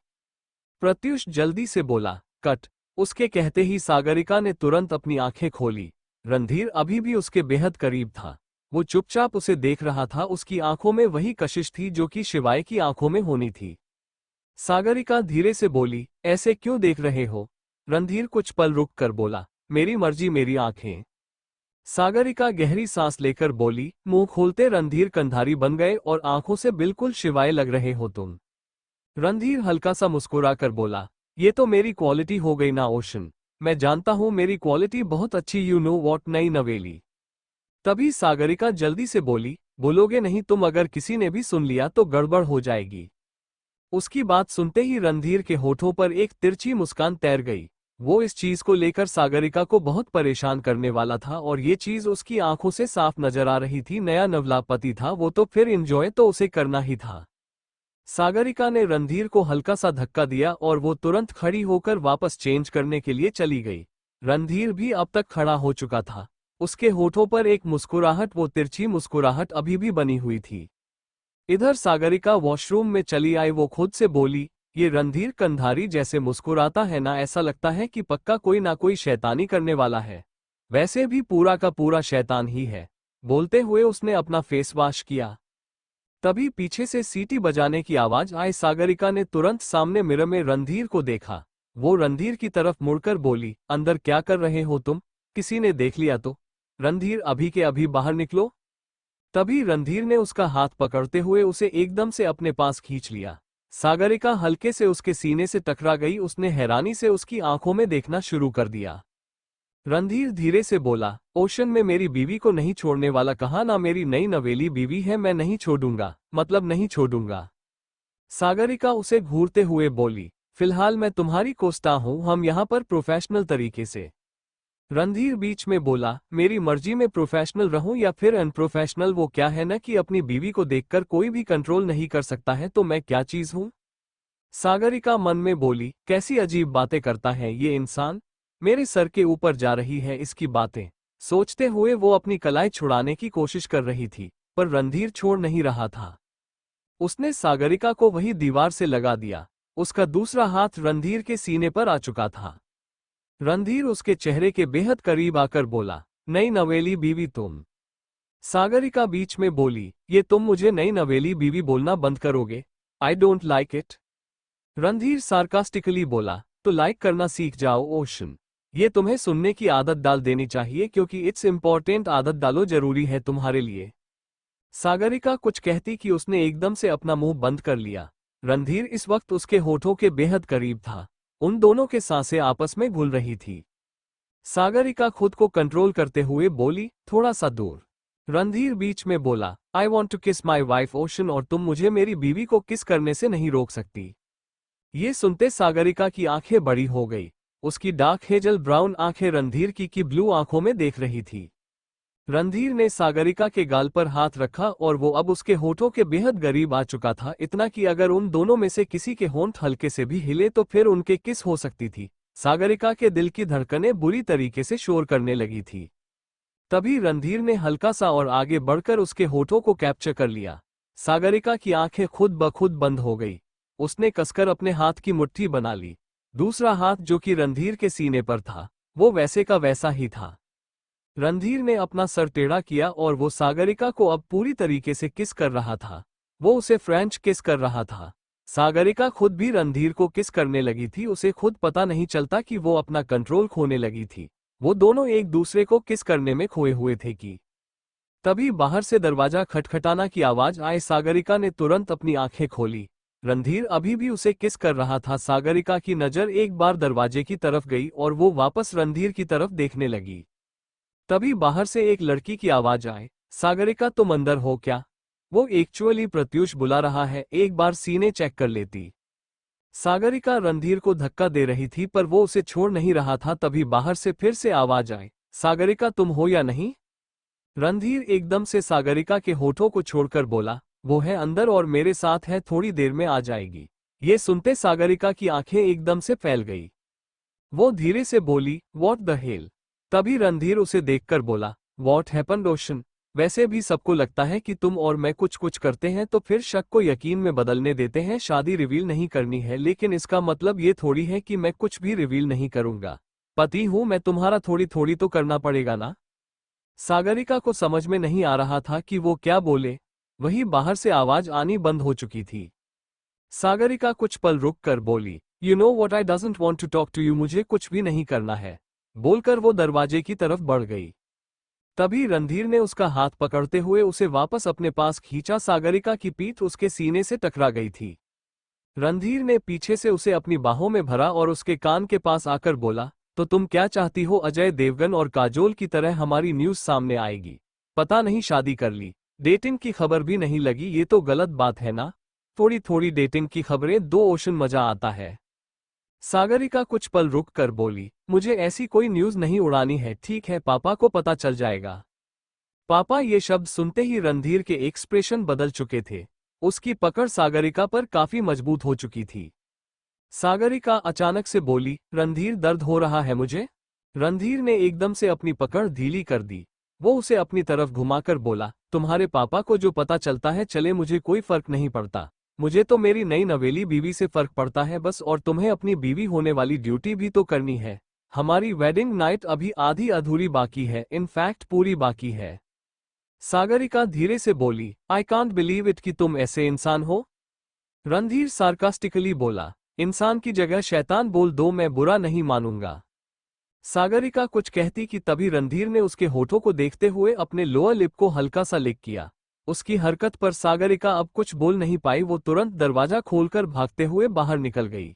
प्रत्युष जल्दी से बोला, कट। उसके कहते ही सागरिका ने तुरंत अपनी आंखें खोली। रणधीर अभी भी उसके बेहद करीब था। वो चुपचाप उसे देख रहा था। उसकी आंखों में वही कशिश थी जो कि शिवाय की आंखों में होनी थी। सागरिका धीरे से बोली, ऐसे क्यों देख रहे हो? रणधीर कुछ पल रुक कर बोला, मेरी मर्जी, मेरी आंखें। सागरिका गहरी सांस लेकर बोली। मुंह खोलते रणधीर कंधारी बन गए और आंखों से बिल्कुल शिवाय लग रहे हो तुम। रणधीर हल्का सा मुस्कुराकर बोला, ये तो मेरी क्वालिटी हो गई ना ओशन। मैं जानता हूं मेरी क्वालिटी बहुत अच्छी, यू नो वॉट, नई नवेली। तभी सागरिका जल्दी से बोली, बोलोगे नहीं तुम? अगर किसी ने भी सुन लिया तो गड़बड़ हो जाएगी। उसकी बात सुनते ही रणधीर के होठों पर एक तिरछी मुस्कान तैर गई। वो इस चीज को लेकर सागरिका को बहुत परेशान करने वाला था और ये चीज उसकी आंखों से साफ नजर आ रही थी। नया नवला पति था वो, तो फिर एंजॉय तो उसे करना ही था। सागरिका ने रणधीर को हल्का सा धक्का दिया और वो तुरंत खड़ी होकर वापस चेंज करने के लिए चली गई। रणधीर भी अब तक खड़ा हो चुका था। उसके होठों पर एक मुस्कुराहट, वो तिरछी मुस्कुराहट अभी भी बनी हुई थी। इधर सागरिका वॉशरूम में चली आई। वो खुद से बोली, ये रणधीर कंधारी जैसे मुस्कुराता है ना, ऐसा लगता है कि पक्का कोई ना कोई शैतानी करने वाला है। वैसे भी पूरा का पूरा शैतान ही है। बोलते हुए उसने अपना फेस वॉश किया। तभी पीछे से सीटी बजाने की आवाज आई। सागरिका ने तुरंत सामने मिरर में रणधीर को देखा। वो रणधीर की तरफ मुड़कर बोली, अंदर क्या कर रहे हो तुम? किसी ने देख लिया तो? रणधीर अभी के अभी बाहर निकलो। तभी रणधीर ने उसका हाथ पकड़ते हुए उसे एकदम से अपने पास खींच लिया। सागरिका हल्के से उसके सीने से टकरा गई। उसने हैरानी से उसकी आंखों में देखना शुरू कर दिया। रणधीर धीरे से बोला, ओशन में मेरी बीवी को नहीं छोड़ने वाला कहा ना, मेरी नई नवेली बीवी है, मैं नहीं छोड़ूंगा, मतलब नहीं छोड़ूंगा। सागरिका उसे घूरते हुए बोली, फिलहाल मैं तुम्हारी कोस्टा हूं, हम यहाँ पर प्रोफेशनल तरीके से। रणधीर बीच में बोला, मेरी मर्जी में प्रोफेशनल रहूं या फिर अनप्रोफेशनल, वो क्या है ना कि अपनी बीवी को देखकर कोई भी कंट्रोल नहीं कर सकता है, तो मैं क्या चीज हूं? सागरिका मन में बोली, कैसी अजीब बातें करता है ये इंसान, मेरे सर के ऊपर जा रही है इसकी बातें। सोचते हुए वो अपनी कलाई छुड़ाने की कोशिश कर रही थी, पर रणधीर छोड़ नहीं रहा था। उसने सागरिका को वही दीवार से लगा दिया। उसका दूसरा हाथ रणधीर के सीने पर आ चुका था। रणधीर उसके चेहरे के बेहद करीब आकर बोला, नई नवेली बीवी तुम? सागरिका बीच में बोली, ये तुम मुझे नई नवेली बीवी बोलना बंद करोगे? I don't like it. Randhir sarcastically बोला, तो लाइक करना सीख जाओ ओशन। ये तुम्हें सुनने की आदत डाल देनी चाहिए, क्योंकि इट्स इम्पोर्टेंट, आदत डालो, जरूरी है तुम्हारे लिए। सागरिका कुछ कहती कि उसने एकदम से अपना मुंह बंद कर लिया। रणधीर इस वक्त उसके होठों के बेहद करीब था। उन दोनों के सांसें आपस में घुल रही थी। सागरिका खुद को कंट्रोल करते हुए बोली, थोड़ा सा दूर। रणधीर बीच में बोला, आई वॉन्ट टू किस माई वाइफ ओशन, और तुम मुझे मेरी बीवी को किस करने से नहीं रोक सकती। ये सुनते सागरिका की आंखें बड़ी हो गई। उसकी डार्क हेजल ब्राउन आंखें रणधीर की ब्लू आंखों में देख रही थी। रणधीर ने सागरिका के गाल पर हाथ रखा और वो अब उसके होठों के बेहद करीब आ चुका था, इतना कि अगर उन दोनों में से किसी के होंठ हल्के से भी हिले तो फिर उनके किस हो सकती थी। सागरिका के दिल की धड़कनें बुरी तरीके से शोर करने लगी थी। तभी रणधीर ने हल्का सा और आगे बढ़कर उसके होठों को कैप्चर कर लिया। सागरिका की आंखें खुद ब खुद बंद हो गई। उसने कसकर अपने हाथ की मुट्ठी बना ली। दूसरा हाथ जो कि रणधीर के सीने पर था, वो वैसे का वैसा ही था। रणधीर ने अपना सर टेढ़ा किया और वो सागरिका को अब पूरी तरीके से किस कर रहा था। वो उसे फ्रेंच किस कर रहा था। सागरिका खुद भी रणधीर को किस करने लगी थी। उसे खुद पता नहीं चलता कि वो अपना कंट्रोल खोने लगी थी। वो दोनों एक दूसरे को किस करने में खोए हुए थे कि तभी बाहर से दरवाजा खटखटाना की आवाज आए। सागरिका ने तुरंत अपनी आंखें खोली। रणधीर अभी भी उसे किस कर रहा था। सागरिका की नजर एक बार दरवाजे की तरफ गई और वो वापस रणधीर की तरफ देखने लगी। तभी बाहर से एक लड़की की आवाज आए, सागरिका तुम अंदर हो क्या? वो एक्चुअली प्रत्यूष बुला रहा है, एक बार सीने चेक कर लेती। सागरिका रणधीर को धक्का दे रही थी पर वो उसे छोड़ नहीं रहा था। तभी बाहर से फिर से आवाज आए, सागरिका तुम हो या नहीं? रणधीर एकदम से सागरिका के होठों को छोड़कर बोला, वो है अंदर और मेरे साथ है, थोड़ी देर में आ जाएगी। ये सुनते सागरिका की आंखें एकदम से फैल गई। वो धीरे से बोली, व्हाट द हेल? तभी रणधीर उसे देखकर बोला, व्हाट हैपेंड ओशन? वैसे भी सबको लगता है कि तुम और मैं कुछ कुछ करते हैं तो फिर शक को यकीन में बदलने देते हैं। शादी रिवील नहीं करनी है, लेकिन इसका मतलब ये थोड़ी है कि मैं कुछ भी रिवील नहीं करूंगा। पति हूं मैं तुम्हारा, थोड़ी थोड़ी तो करना पड़ेगा ना। सागरिका को समझ में नहीं आ रहा था कि वो क्या बोले। वहीं बाहर से आवाज आनी बंद हो चुकी थी। सागरिका कुछ पल रुक कर बोली, you know what, I doesn't want to talk to you, मुझे कुछ भी नहीं करना है। बोलकर वो दरवाजे की तरफ बढ़ गई। तभी रणधीर ने उसका हाथ पकड़ते हुए उसे वापस अपने पास खींचा। सागरिका की पीठ उसके सीने से टकरा गई थी। रणधीर ने पीछे से उसे अपनी बाहों में भरा और उसके कान के पास आकर बोला, तो तुम क्या चाहती हो? अजय देवगन और काजोल की तरह हमारी न्यूज़ सामने आएगी। पता नहीं शादी कर ली, डेटिंग की खबर भी नहीं लगी, ये तो गलत बात है ना। थोड़ी थोड़ी डेटिंग की खबरें दो, ओशन मजा आता है। सागरिका कुछ पल रुक कर बोली, मुझे ऐसी कोई न्यूज़ नहीं उड़ानी है। ठीक है, पापा को पता चल जाएगा। पापा ये शब्द सुनते ही रणधीर के एक्सप्रेशन बदल चुके थे। उसकी पकड़ सागरिका पर काफी मजबूत हो चुकी थी। सागरिका अचानक से बोली, रणधीर दर्द हो रहा है मुझे। रणधीर ने एकदम से अपनी पकड़ ढीली कर दी। वो उसे अपनी तरफ घुमाकर बोला, तुम्हारे पापा को जो पता चलता है चले, मुझे कोई फर्क नहीं पड़ता। मुझे तो मेरी नई नवेली बीवी से फर्क पड़ता है बस, और तुम्हें अपनी बीवी होने वाली ड्यूटी भी तो करनी है। हमारी वेडिंग नाइट अभी आधी अधूरी बाकी है, इनफैक्ट पूरी बाकी है। सागरिका धीरे से बोली, आई कांट बिलीव इट कि तुम ऐसे इंसान हो। रणधीर सार्कास्टिकली बोला, इंसान की जगह शैतान बोल दो, मैं बुरा नहीं मानूंगा। सागरिका कुछ कहती कि तभी रणधीर ने उसके होठों को देखते हुए अपने लोअर लिप को हल्का सा लिक किया। उसकी हरकत पर सागरिका अब कुछ बोल नहीं पाई। वो तुरंत दरवाजा खोलकर भागते हुए बाहर निकल गई।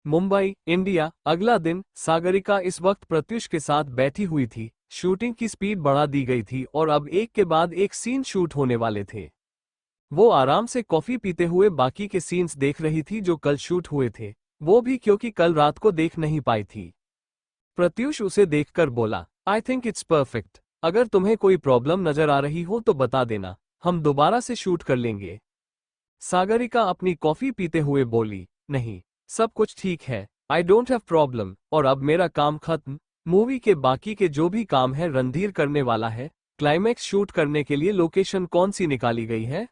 मुंबई, इंडिया। अगला दिन। सागरिका इस वक्त प्रत्युष के साथ बैठी हुई थी। शूटिंग की स्पीड बढ़ा दी गई थी और अब एक के बाद एक सीन शूट होने वाले थे। वो आराम से कॉफी पीते हुए बाकी के सीन्स देख रही थी जो कल शूट हुए थे, वो भी क्योंकि कल रात को देख नहीं पाई थी। प्रत्युष उसे देखकर बोला, आई थिंक इट्स परफेक्ट। अगर तुम्हें कोई प्रॉब्लम नजर आ रही हो तो बता देना, हम दोबारा से शूट कर लेंगे। सागरिका अपनी कॉफी पीते हुए बोली, नहीं, सब कुछ ठीक है, आई डोंट हैव प्रॉब्लम। और अब मेरा काम खत्म। मूवी के बाकी के जो भी काम है रणधीर करने वाला है। क्लाइमैक्स शूट करने के लिए लोकेशन कौन सी निकाली गई है?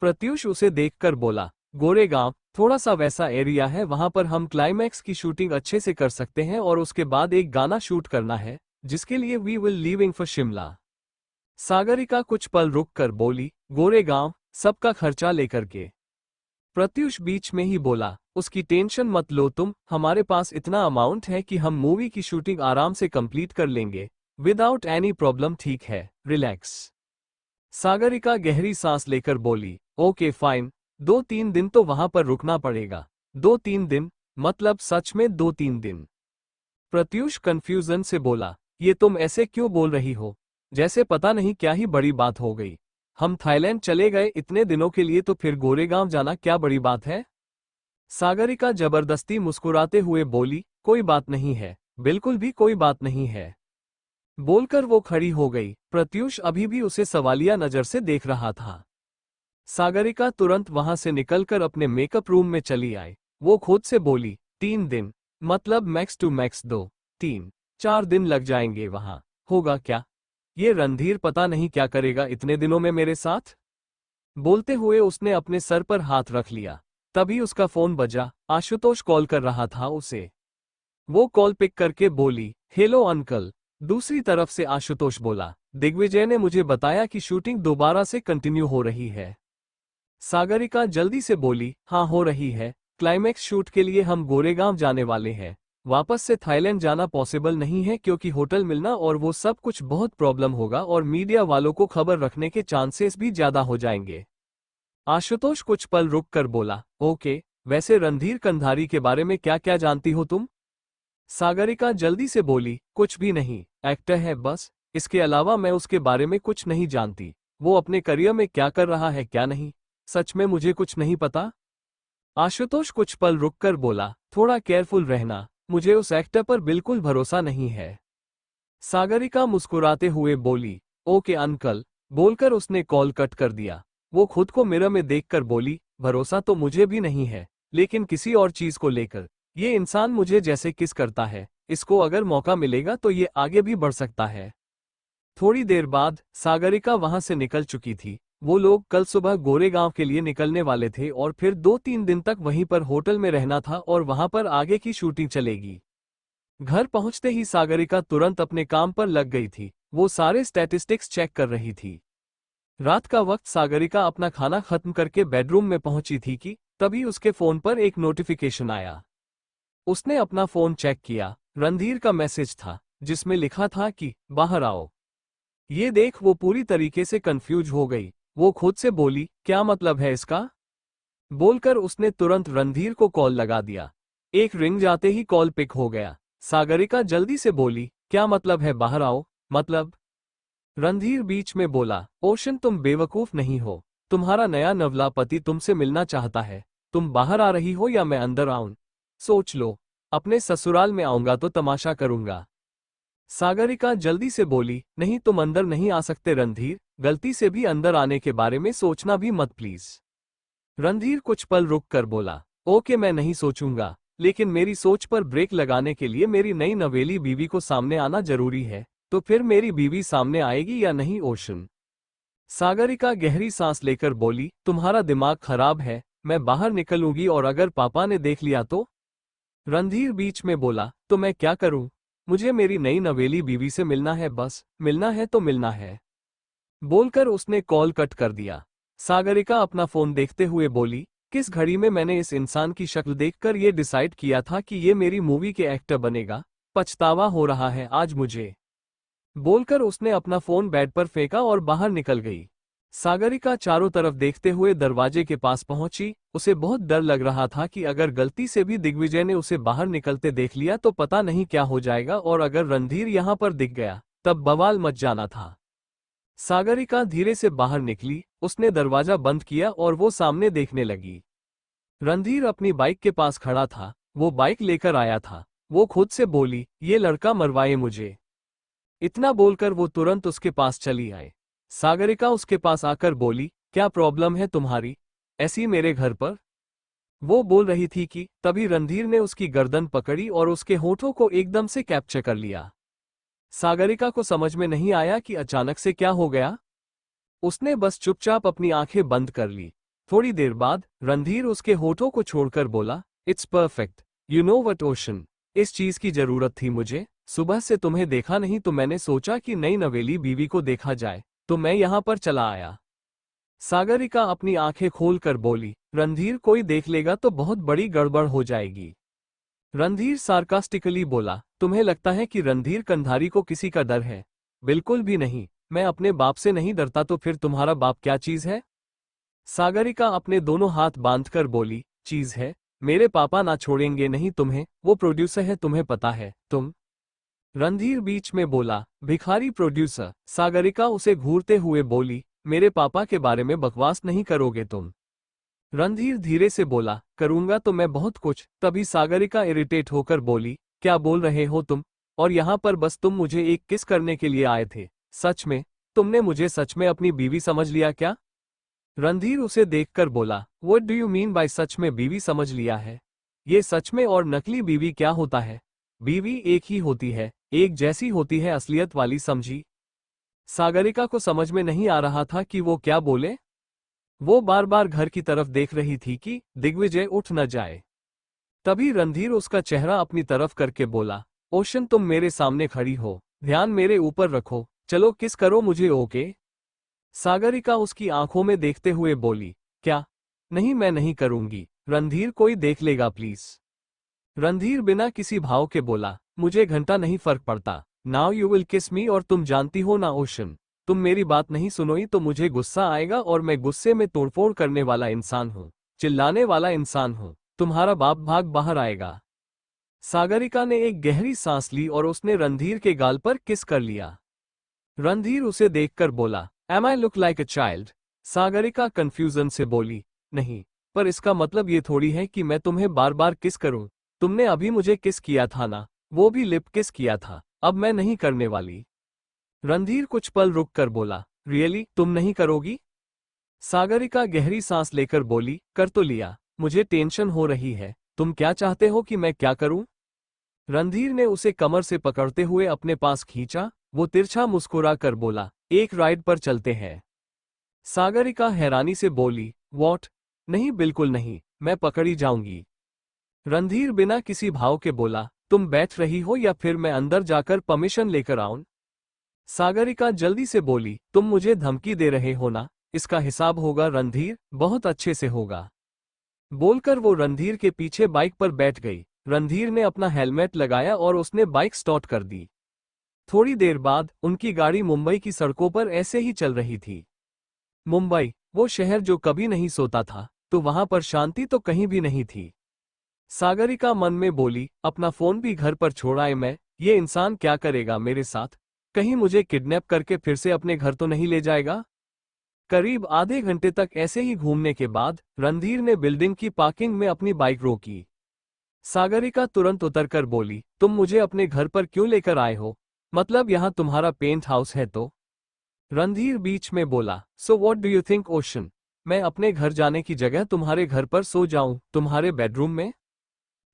प्रत्युष उसे देखकर बोला, गोरेगांव। थोड़ा सा वैसा एरिया है, वहां पर हम क्लाइमैक्स की शूटिंग अच्छे से कर सकते हैं और उसके बाद एक गाना शूट करना है जिसके लिए we will leaving for Shimla. Sagarika कुछ पल रुक कर बोली, गोरेगांव, सबका खर्चा लेकर के। प्रत्युष बीच में ही बोला, उसकी टेंशन मत लो तुम, हमारे पास इतना अमाउंट है कि हम मूवी की शूटिंग आराम से कंप्लीट कर लेंगे विदाउट एनी प्रॉब्लम। ठीक है, रिलैक्स। सागरिका गहरी सांस लेकर बोली, ओके फाइन, 2-3 दिन तो वहां पर रुकना पड़ेगा। 2-3 दिन? मतलब सच में 2-3 दिन? प्रत्यूष कंफ्यूजन से बोला, ये तुम ऐसे क्यों बोल रही हो, जैसे पता नहीं क्या ही बड़ी बात हो गई। हम थाईलैंड चले गए इतने दिनों के लिए तो फिर गोरेगांव जाना क्या बड़ी बात है? सागरिका जबरदस्ती मुस्कुराते हुए बोली, कोई बात नहीं है, बिल्कुल भी कोई बात नहीं है। बोलकर वो खड़ी हो गई। प्रत्यूष अभी भी उसे सवालिया नजर से देख रहा था। सागरिका तुरंत वहां से निकलकर अपने मेकअप रूम में चली आई। वो खुद से बोली, 3 दिन? मतलब मैक्स टू मैक्स 2-3-4 दिन लग जाएंगे वहां। होगा क्या? ये रणधीर पता नहीं क्या करेगा इतने दिनों में मेरे साथ। बोलते हुए उसने अपने सर पर हाथ रख लिया। तभी उसका फोन बजा। आशुतोष कॉल कर रहा था उसे। वो कॉल पिक करके बोली, हेलो अंकल। दूसरी तरफ से आशुतोष बोला, दिग्विजय ने मुझे बताया कि शूटिंग दोबारा से कंटिन्यू हो रही है। सागरिका जल्दी से बोली, हाँ हो रही है। क्लाइमैक्स शूट के लिए हम गोरेगांव जाने वाले हैं। वापस से थाईलैंड जाना पॉसिबल नहीं है क्योंकि होटल मिलना और वो सब कुछ बहुत प्रॉब्लम होगा और मीडिया वालों को खबर रखने के चांसेस भी ज्यादा हो जाएंगे। आशुतोष कुछ पल रुक कर बोला, ओके, वैसे रणधीर कंधारी के बारे में क्या क्या जानती हो तुम? सागरिका जल्दी से बोली, कुछ भी नहीं, एक्टर है बस। इसके अलावा मैं उसके बारे में कुछ नहीं जानती। वो अपने करियर में क्या कर रहा है क्या नहीं, सच में मुझे कुछ नहीं पता। आशुतोष कुछ पल रुककर बोला, थोड़ा केयरफुल रहना, मुझे उस एक्टर पर बिल्कुल भरोसा नहीं है। सागरिका मुस्कुराते हुए बोली, ओके अंकल। बोलकर उसने कॉल कट कर दिया। वो खुद को मिरर में देखकर बोली, भरोसा तो मुझे भी नहीं है, लेकिन किसी और चीज को लेकर। ये इंसान मुझे जैसे किस करता है, इसको अगर मौका मिलेगा तो ये आगे भी बढ़ सकता है। थोड़ी देर बाद सागरिका वहां से निकल चुकी थी। वो लोग कल सुबह गोरेगांव के लिए निकलने वाले थे और फिर 2-3 दिन तक वहीं पर होटल में रहना था और वहां पर आगे की शूटिंग चलेगी। घर पहुंचते ही सागरिका तुरंत अपने काम पर लग गई थी। वो सारे स्टैटिस्टिक्स चेक कर रही थी। रात का वक्त सागरिका अपना खाना खत्म करके बेडरूम में पहुंची थी कि तभी उसके फोन पर एक नोटिफिकेशन आया। उसने अपना फोन चेक किया। रणधीर का मैसेज था जिसमें लिखा था कि बाहर आओ। ये देख वो पूरी तरीके से कंफ्यूज हो गई। वो खुद से बोली, क्या मतलब है इसका? बोलकर उसने तुरंत रणधीर को कॉल लगा दिया। एक रिंग जाते ही कॉल पिक हो गया। सागरिका जल्दी से बोली, क्या मतलब है बाहर आओ, मतलब? रणधीर बीच में बोला, ओशन तुम बेवकूफ नहीं हो। तुम्हारा नया नवला पति तुमसे मिलना चाहता है। तुम बाहर आ रही हो या मैं अंदर आऊं? सोच लो। अपने ससुराल में आऊंगा तो तमाशा करूंगा। सागरिका जल्दी से बोली, नहीं तुम अंदर नहीं आ सकते रणधीर, गलती से भी अंदर आने के बारे में सोचना भी मत प्लीज। रणधीर कुछ पल रुक कर बोला, ओके मैं नहीं सोचूंगा, लेकिन मेरी सोच पर ब्रेक लगाने के लिए मेरी नई नवेली बीवी को सामने आना जरूरी है। तो फिर मेरी बीवी सामने आएगी या नहीं ओशन? सागरिका गहरी सांस लेकर बोली, तुम्हारा दिमाग खराब है। मैं बाहर निकलूंगी और अगर पापा ने देख लिया तो? रणधीर बीच में बोला, तो मैं क्या करूं? मुझे मेरी नई नवेली बीवी से मिलना है, बस मिलना है तो मिलना है। बोलकर उसने कॉल कट कर दिया। सागरिका अपना फोन देखते हुए बोली, किस घड़ी में मैंने इस इंसान की शक्ल देखकर ये डिसाइड किया था कि ये मेरी मूवी के एक्टर बनेगा। पछतावा हो रहा है आज मुझे। बोलकर उसने अपना फोन बेड पर फेंका और बाहर निकल गई। सागरिका चारों तरफ देखते हुए दरवाजे के पास पहुंची। उसे बहुत डर लग रहा था कि अगर गलती से भी दिग्विजय ने उसे बाहर निकलते देख लिया तो पता नहीं क्या हो जाएगा, और अगर रणधीर यहां पर दिख गया तब बवाल मच जाना था। सागरिका धीरे से बाहर निकली। उसने दरवाजा बंद किया और वो सामने देखने लगी। रणधीर अपनी बाइक के पास खड़ा था। वो बाइक लेकर आया था। वो खुद से बोली, ये लड़का मरवाए मुझे। इतना बोलकर वो तुरंत उसके पास चली आई। सागरिका उसके पास आकर बोली, क्या प्रॉब्लम है तुम्हारी, ऐसी मेरे घर पर? वो बोल रही थी कि तभी रणधीर ने उसकी गर्दन पकड़ी और उसके होठों को एकदम से कैप्चर कर लिया। सागरिका को समझ में नहीं आया कि अचानक से क्या हो गया। उसने बस चुपचाप अपनी आंखें बंद कर ली। थोड़ी देर बाद रणधीर उसके होठों को छोड़कर बोला, it's perfect, you know what ocean, इस चीज की जरूरत थी मुझे। सुबह से तुम्हें देखा नहीं तो मैंने सोचा कि नई नवेली बीवी को देखा जाए, तो मैं यहां पर चला आया। सागरिका अपनी आंखें खोलकर बोली, रणधीर कोई देख लेगा तो बहुत बड़ी गड़बड़ हो जाएगी। रणधीर सार्कास्टिकली बोला, तुम्हें लगता है कि रणधीर कंधारी को किसी का डर है? बिल्कुल भी नहीं। मैं अपने बाप से नहीं डरता तो फिर तुम्हारा बाप क्या चीज है? सागरिका अपने दोनों हाथ बांधकर बोली, चीज है। मेरे पापा ना छोड़ेंगे नहीं तुम्हें, वो प्रोड्यूसर है तुम्हें पता है, तुम। रणधीर बीच में बोला, भिखारी प्रोड्यूसर। सागरिका उसे घूरते हुए बोली, मेरे पापा के बारे में बकवास नहीं करोगे तुम। रणधीर धीरे से बोला, करूंगा तो मैं बहुत कुछ। तभी सागरिका इरिटेट होकर बोली, क्या बोल रहे हो तुम? और यहाँ पर बस तुम मुझे एक किस करने के लिए आए थे? सच में? तुमने मुझे सच में अपनी बीवी समझ लिया क्या? रणधीर उसे देखकर बोला, what do you mean by सच में बीवी समझ लिया है? ये सच में और नकली बीवी क्या होता है? बीवी एक ही होती है, एक जैसी होती है, असलियत वाली, समझी? सागरिका को समझ में नहीं आ रहा था कि वो क्या बोले। वो बार बार घर की तरफ देख रही थी कि दिग्विजय उठ न जाए। तभी रणधीर उसका चेहरा अपनी तरफ करके बोला, ओशन तुम मेरे सामने खड़ी हो, ध्यान मेरे ऊपर रखो, चलो किस करो मुझे, ओके? सागरिका उसकी आंखों में देखते हुए बोली, क्या? नहीं मैं नहीं करूंगी। रणधीर कोई देख लेगा प्लीज। रणधीर बिना किसी भाव के बोला, मुझे घंटा नहीं फर्क पड़ता। नाउ यू विल किस मी, और तुम जानती हो ना ओशन, तुम मेरी बात नहीं सुनोगी तो मुझे गुस्सा आएगा और मैं गुस्से में तोड़फोड़ करने वाला इंसान हूँ, चिल्लाने वाला इंसान हूँ, तुम्हारा बाप भाग बाहर आएगा। सागरिका ने एक गहरी सांस ली और उसने रणधीर के गाल पर किस कर लिया। रणधीर उसे देखकर बोला, am I look like a child? Sagarika confusion से बोली, नहीं, पर इसका मतलब ये थोड़ी है कि मैं तुम्हें बार बार किस करूं। तुमने अभी मुझे किस किया था ना, वो भी लिप किस किया था, अब मैं नहीं करने वाली। रणधीर कुछ पल रुक कर बोला, रियली तुम नहीं करोगी? सागरिका गहरी सांस लेकर बोली, कर तो लिया, मुझे टेंशन हो रही है, तुम क्या चाहते हो कि मैं क्या करूं? रणधीर ने उसे कमर से पकड़ते हुए अपने पास खींचा। वो तिरछा मुस्कुरा कर बोला, एक राइड पर चलते हैं। सागरिका हैरानी से बोली, वॉट? नहीं बिल्कुल नहीं, मैं पकड़ी जाऊंगी। रणधीर बिना किसी भाव के बोला, तुम बैठ रही हो या फिर मैं अंदर जाकर परमिशन लेकर आऊं? सागरिका जल्दी से बोली, तुम मुझे धमकी दे रहे हो ना? इसका हिसाब होगा रणधीर, बहुत अच्छे से होगा। बोलकर वो रणधीर के पीछे बाइक पर बैठ गई। रणधीर ने अपना हेलमेट लगाया और उसने बाइक स्टार्ट कर दी। थोड़ी देर बाद उनकी गाड़ी मुंबई की सड़कों पर ऐसे ही चल रही थी। मुंबई, वो शहर जो कभी नहीं सोता था, तो वहां पर शांति तो कहीं भी नहीं थी। सागरिका मन में बोली, अपना फोन भी घर पर छोड़ आए मैं, ये इंसान क्या करेगा मेरे साथ? कहीं मुझे किडनैप करके फिर से अपने घर तो नहीं ले जाएगा? करीब आधे घंटे तक ऐसे ही घूमने के बाद रणधीर ने बिल्डिंग की पार्किंग में अपनी बाइक रोकी। सागरिका तुरंत उतरकर बोली, तुम मुझे अपने घर पर क्यों लेकर आए हो? मतलब यहाँ तुम्हारा पेंट हाउस है तो? रणधीर बीच में बोला, so what do you think ocean? मैं अपने घर जाने की जगह तुम्हारे घर पर सो जाऊं, तुम्हारे बेडरूम में?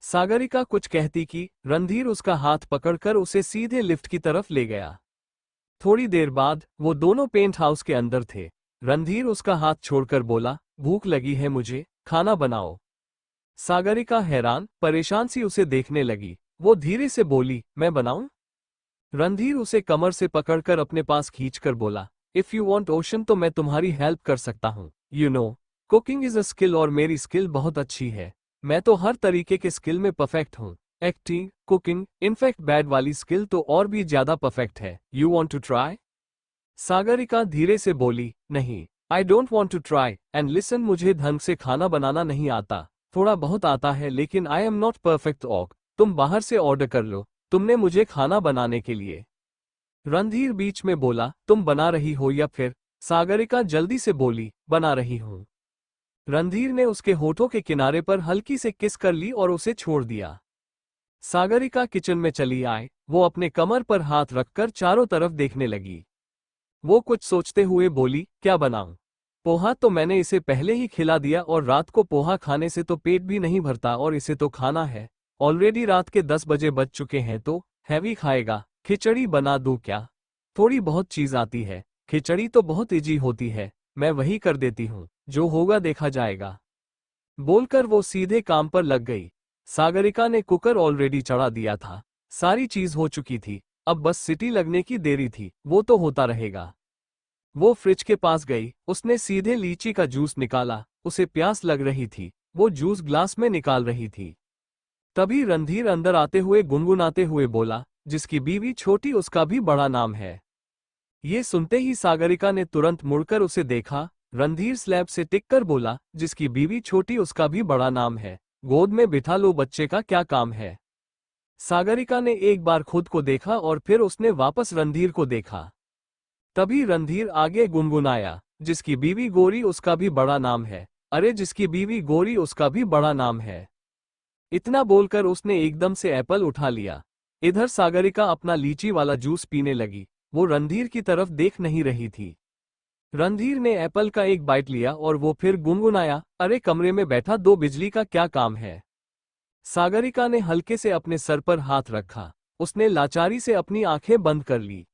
सागरिका कुछ कहती कि रणधीर उसका हाथ पकड़कर उसे सीधे लिफ्ट की तरफ ले गया। थोड़ी देर बाद वो दोनों पेंट हाउस के अंदर थे। रणधीर उसका हाथ छोड़कर बोला, भूख लगी है मुझे, खाना बनाओ। सागरिका हैरान परेशान सी उसे देखने लगी। वो धीरे से बोली, मैं बनाऊं? रणधीर उसे कमर से पकड़कर अपने पास खींचकर बोला, इफ यू वांट ओशन तो मैं तुम्हारी हेल्प कर सकता हूँ। You know, cooking is a skill और मेरी स्किल बहुत अच्छी है। मैं तो हर तरीके के स्किल में परफेक्ट हूँ। एक्टिंग, कुकिंग, इनफैक्ट बैड वाली स्किल तो और भी ज्यादा परफेक्ट है। You want to try? Sagarika धीरे से बोली, नहीं, I don't want to try and listen, मुझे ढंग से खाना बनाना नहीं आता। थोड़ा बहुत आता है लेकिन आई एम नॉट परफेक्ट ऑक। तुम बाहर से ऑर्डर कर लो, तुमने मुझे खाना बनाने के लिए। रणधीर बीच में बोला, तुम बना रही हो या फिर? सागरिका जल्दी से बोली, बना रही हूं। रणधीर ने उसके होठों के किनारे पर हल्की से किस कर ली और उसे छोड़ दिया। सागरिका किचन में चली आए। वो अपने कमर पर हाथ रखकर चारों तरफ देखने लगी। वो कुछ सोचते हुए बोली, क्या बनाऊं? पोहा तो मैंने इसे पहले ही खिला दिया और रात को पोहा खाने से तो पेट भी नहीं भरता और इसे तो खाना है। ऑलरेडी रात के 10 बजे बज चुके हैं तो हैवी खाएगा। खिचड़ी बना दूं क्या? थोड़ी बहुत चीज आती है, खिचड़ी तो बहुत इजी होती है, मैं वही कर देती हूँ, जो होगा देखा जाएगा। बोलकर वो सीधे काम पर लग गई। सागरिका ने कुकर ऑलरेडी चढ़ा दिया था, सारी चीज हो चुकी थी, अब बस सीटी लगने की देरी थी, वो तो होता रहेगा। वो फ्रिज के पास गई, उसने सीधे लीची का जूस निकाला। उसे प्यास लग रही थी, वो जूस ग्लास में निकाल रही थी। तभी रणधीर अंदर आते हुए गुनगुनाते हुए बोला, जिसकी बीवी छोटी उसका भी बड़ा नाम है। ये सुनते ही सागरिका ने तुरंत मुड़कर उसे देखा। रणधीर स्लैब से टिककर बोला, जिसकी बीवी छोटी उसका भी बड़ा नाम है, गोद में बिठा लो, बच्चे का क्या काम है। सागरिका ने एक बार खुद को देखा और फिर उसने वापस रणधीर को देखा। तभी रणधीर आगे गुनगुनाया, जिसकी बीवी गोरी उसका भी बड़ा नाम है, अरे जिसकी बीवी गोरी उसका भी बड़ा नाम है। इतना बोलकर उसने एकदम से एप्पल उठा लिया। इधर सागरिका अपना लीची वाला जूस पीने लगी, वो रणधीर की तरफ देख नहीं रही थी। रणधीर ने एप्पल का एक बाइट लिया और वो फिर गुनगुनाया, अरे कमरे में बैठा दो बिजली का क्या काम है। सागरिका ने हल्के से अपने सर पर हाथ रखा, उसने लाचारी से अपनी आंखें बंद कर ली।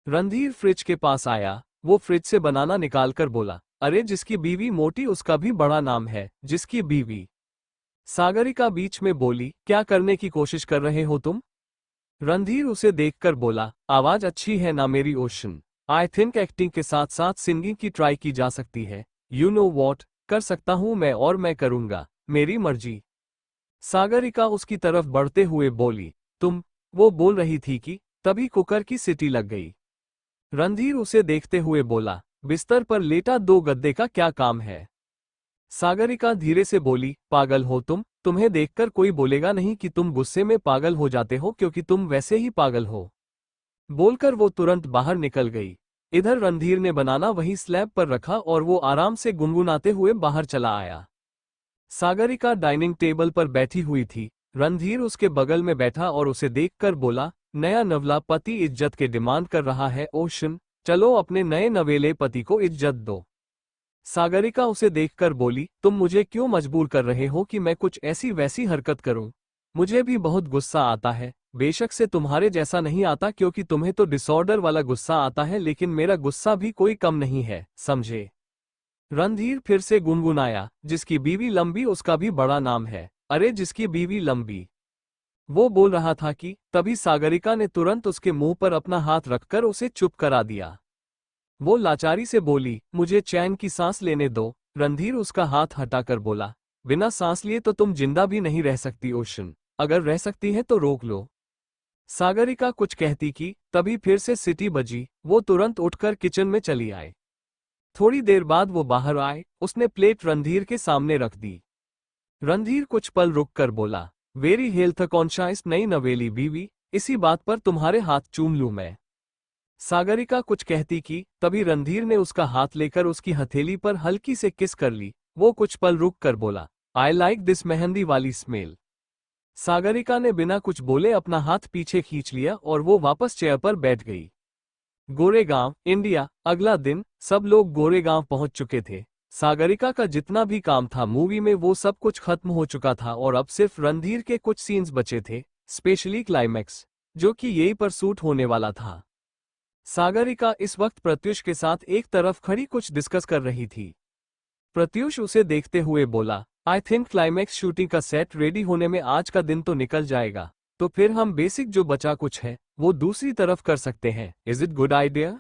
रणधीर फ्रिज के पास आया, वो फ्रिज से बनाना निकालकर बोला, अरे जिसकी बीवी मोटी उसका भी बड़ा नाम है, जिसकी बीवी। सागरिका बीच में बोली, क्या करने की कोशिश कर रहे हो तुम। रणधीर उसे देखकर बोला, आवाज अच्छी है ना मेरी ओशन, आई थिंक एक्टिंग के साथ साथ सिंगिंग की ट्राई की जा सकती है। यू नो वॉट, कर सकता हूं मैं और मैं करूंगा, मेरी मर्जी। सागरिका उसकी तरफ बढ़ते हुए बोली, तुम। वो बोल रही थी कि तभी कुकर की सीटी लग गई। रणधीर उसे देखते हुए बोला, बिस्तर पर लेटा दो गद्दे का क्या काम है। सागरिका धीरे से बोली, पागल हो तुम, तुम्हें देखकर कोई बोलेगा नहीं कि तुम गुस्से में पागल हो जाते हो, क्योंकि तुम वैसे ही पागल हो। बोलकर वो तुरंत बाहर निकल गई। इधर रणधीर ने बनाना वहीं स्लैब पर रखा और वो आराम से गुनगुनाते हुए बाहर चला आया। सागरिका डाइनिंग टेबल पर बैठी हुई थी। रणधीर उसके बगल में बैठा और उसे देखकर बोला, नया नवला पति इज्जत के डिमांड कर रहा है ओशन, चलो अपने नए नवेले पति को इज्जत दो। सागरिका उसे देखकर बोली, तुम मुझे क्यों मजबूर कर रहे हो कि मैं कुछ ऐसी वैसी हरकत करूं। मुझे भी बहुत गुस्सा आता है, बेशक से तुम्हारे जैसा नहीं आता, क्योंकि तुम्हें तो डिसऑर्डर वाला गुस्सा आता है, लेकिन मेरा गुस्सा भी कोई कम नहीं है, समझे। रणधीर फिर से गुनगुनाया, जिसकी बीवी लंबी उसका भी बड़ा नाम है, अरे जिसकी बीवी लंबी। वो बोल रहा था कि तभी सागरिका ने तुरंत उसके मुंह पर अपना हाथ रखकर उसे चुप करा दिया। वो लाचारी से बोली, मुझे चैन की सांस लेने दो। रणधीर उसका हाथ हटाकर बोला, बिना सांस लिए तो तुम जिंदा भी नहीं रह सकती ओशन, अगर रह सकती है तो रोक लो। सागरिका कुछ कहती कि तभी फिर से सीटी बजी। वो तुरंत उठकर किचन में चली आए। थोड़ी देर बाद वो बाहर आए, उसने प्लेट रणधीर के सामने रख दी। रणधीर कुछ पल रुककर बोला, वेरी हेल्थ कॉन्शियस नई नवेली बीवी, इसी बात पर तुम्हारे हाथ चूम लूं मैं। सागरिका कुछ कहती कि तभी रणधीर ने उसका हाथ लेकर उसकी हथेली पर हल्की से किस कर ली। वो कुछ पल रुक कर बोला, आई लाइक दिस मेहंदी वाली स्मेल। सागरिका ने बिना कुछ बोले अपना हाथ पीछे खींच लिया और वो वापस चेयर पर बैठ गई। गोरेगांव, इंडिया। अगला दिन सब लोग गोरेगांव पहुंच चुके थे। सागरिका का जितना भी काम था मूवी में वो सब कुछ खत्म हो चुका था और अब सिर्फ रणधीर के कुछ सीन्स बचे थे, स्पेशली क्लाइमैक्स, जो कि यहीं पर शूट होने वाला था। सागरिका इस वक्त प्रत्युष के साथ एक तरफ खड़ी कुछ डिस्कस कर रही थी। प्रत्युष उसे देखते हुए बोला, आई थिंक क्लाइमैक्स शूटिंग का सेट रेडी होने में आज का दिन तो निकल जाएगा, तो फिर हम बेसिक जो बचा कुछ है वो दूसरी तरफ कर सकते हैं। Is it good idea.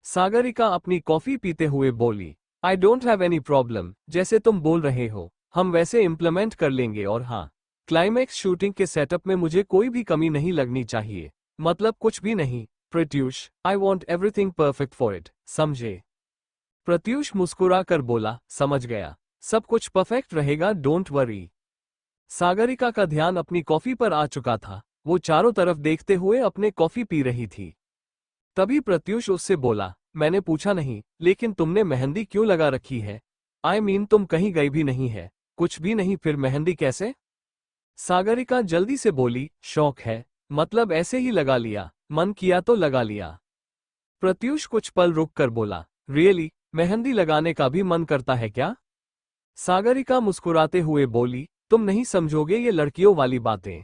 Sagarika अपनी कॉफी पीते हुए बोली, I don't have any problem, जैसे तुम बोल रहे हो हम वैसे इम्प्लीमेंट कर लेंगे। और हाँ, क्लाइमैक्स शूटिंग के सेटअप में मुझे कोई भी कमी नहीं लगनी चाहिए, मतलब कुछ भी नहीं। Pratyush, I want everything perfect for it, समझे। प्रत्युष मुस्कुरा कर बोला, समझ गया, सब कुछ परफेक्ट रहेगा, डोंट वरी। सागरिका का ध्यान अपनी कॉफी पर आ चुका था, वो चारों तरफ देखते हुए अपने कॉफी पी रही थी। तभी प्रत्युष उससे बोला, मैंने पूछा नहीं, लेकिन तुमने मेहंदी क्यों लगा रखी है। आई मीन तुम कहीं गई भी नहीं है। कुछ भी नहीं, फिर मेहंदी कैसे। सागरिका जल्दी से बोली, शौक है, मतलब ऐसे ही लगा लिया, मन किया तो लगा लिया। प्रत्युष कुछ पल रुक कर बोला, रियली, मेहंदी लगाने का भी मन करता है क्या। सागरिका मुस्कुराते हुए बोली, तुम नहीं समझोगे ये लड़कियों वाली बातें।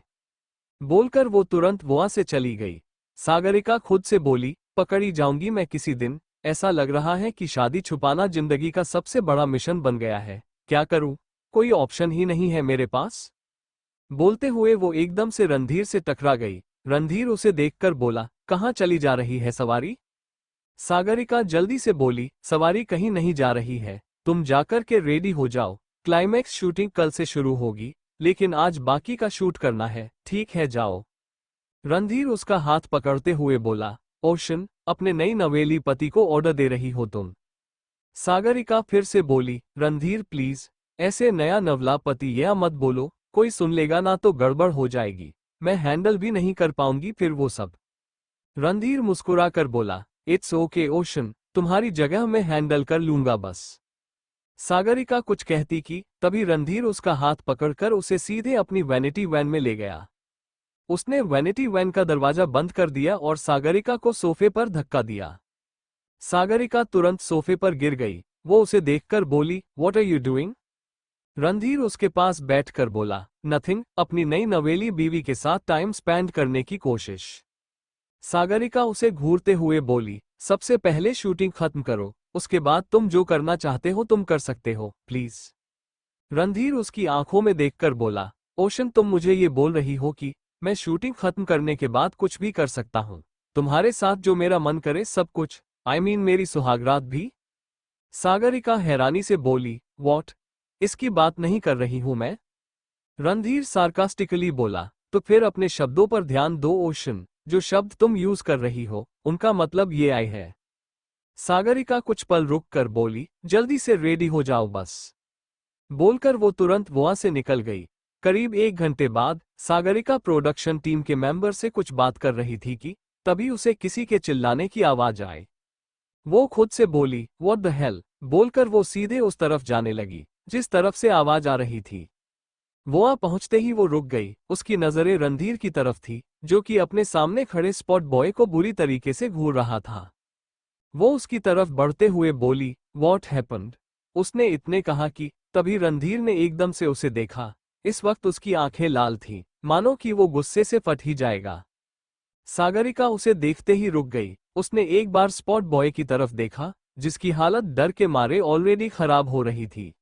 बोलकर वो तुरंत वहां से चली गई। सागरिका खुद से बोली, पकड़ी जाऊंगी मैं किसी दिन। ऐसा लग रहा है कि शादी छुपाना जिंदगी का सबसे बड़ा मिशन बन गया है। क्या करूं, कोई ऑप्शन ही नहीं है मेरे पास। बोलते हुए वो एकदम से रणधीर से टकरा गई। रणधीर उसे देखकर बोला, कहाँ चली जा रही है सवारी। सागरिका जल्दी से बोली, सवारी कहीं नहीं जा रही है, तुम जाकर के रेडी हो जाओ। क्लाइमैक्स शूटिंग कल से शुरू होगी, लेकिन आज बाकी का शूट करना है। ठीक है, जाओ। रणधीर उसका हाथ पकड़ते हुए बोला, ओशन, अपने नई नवेली पति को ऑर्डर दे रही हो तुम। सागरिका फिर से बोली, रणधीर प्लीज, ऐसे नया नवला पति यह मत बोलो, कोई सुन लेगा ना तो गड़बड़ हो जाएगी, मैं हैंडल भी नहीं कर पाऊंगी फिर वो सब। रणधीर मुस्कुरा कर बोला, इट्स ओके ओशन, तुम्हारी जगह मैं हैंडल कर लूंगा बस। सागरिका कुछ कहती कि तभी रणधीर उसका हाथ पकड़कर उसे सीधे अपनी वैनिटी वैन में ले गया। उसने वैनिटी वैन का दरवाजा बंद कर दिया और सागरिका को सोफे पर धक्का दिया। सागरिका तुरंत सोफे पर गिर गई। वो उसे देखकर बोली, what are you doing? Randhir उसके पास बैठकर बोला, नथिंग, अपनी नई नवेली बीवी के साथ टाइम स्पेंड करने की कोशिश। सागरिका उसे घूरते हुए बोली, सबसे पहले शूटिंग खत्म करो, उसके बाद तुम जो करना चाहते हो तुम कर सकते हो, प्लीज। रणधीर उसकी आंखों में देखकर बोला, ओशन तुम मुझे ये बोल रही हो कि मैं शूटिंग खत्म करने के बाद कुछ भी कर सकता हूँ, तुम्हारे साथ जो मेरा मन करे सब कुछ, आई मीन मेरी सुहागरात भी? सागरिका हैरानी से बोली, वॉट? इसकी बात नहीं कर रही हूं मैं। रणधीर सार्कास्टिकली बोला, तो फिर अपने शब्दों पर ध्यान दो ओशन, जो शब्द तुम यूज कर रही हो उनका मतलब ये आई है। सागरिका कुछ पल रुक कर बोली, जल्दी से रेडी हो जाओ बस। बोलकर वो तुरंत वहां से निकल गई। करीब 1 घंटे बाद सागरिका प्रोडक्शन टीम के मेंबर से कुछ बात कर रही थी कि तभी उसे किसी के चिल्लाने की आवाज आई। वो खुद से बोली, व्हाट द हेल, बोलकर वो सीधे उस तरफ जाने लगी जिस तरफ से आवाज आ रही थी। वहां पहुंचते ही वो रुक गई। उसकी नजरें रणधीर की तरफ थी, जो कि अपने सामने खड़े स्पॉट बॉय को बुरी तरीके से घूर रहा था। वो उसकी तरफ बढ़ते हुए बोली, व्हाट हैपेंड? उसने इतने कहा कि तभी रणधीर ने एकदम से उसे देखा। इस वक्त उसकी आंखें लाल थीं, मानो कि वो गुस्से से फट ही जाएगा। सागरिका उसे देखते ही रुक गई। उसने एक बार स्पॉट बॉय की तरफ देखा, जिसकी हालत डर के मारे ऑलरेडी खराब हो रही थी।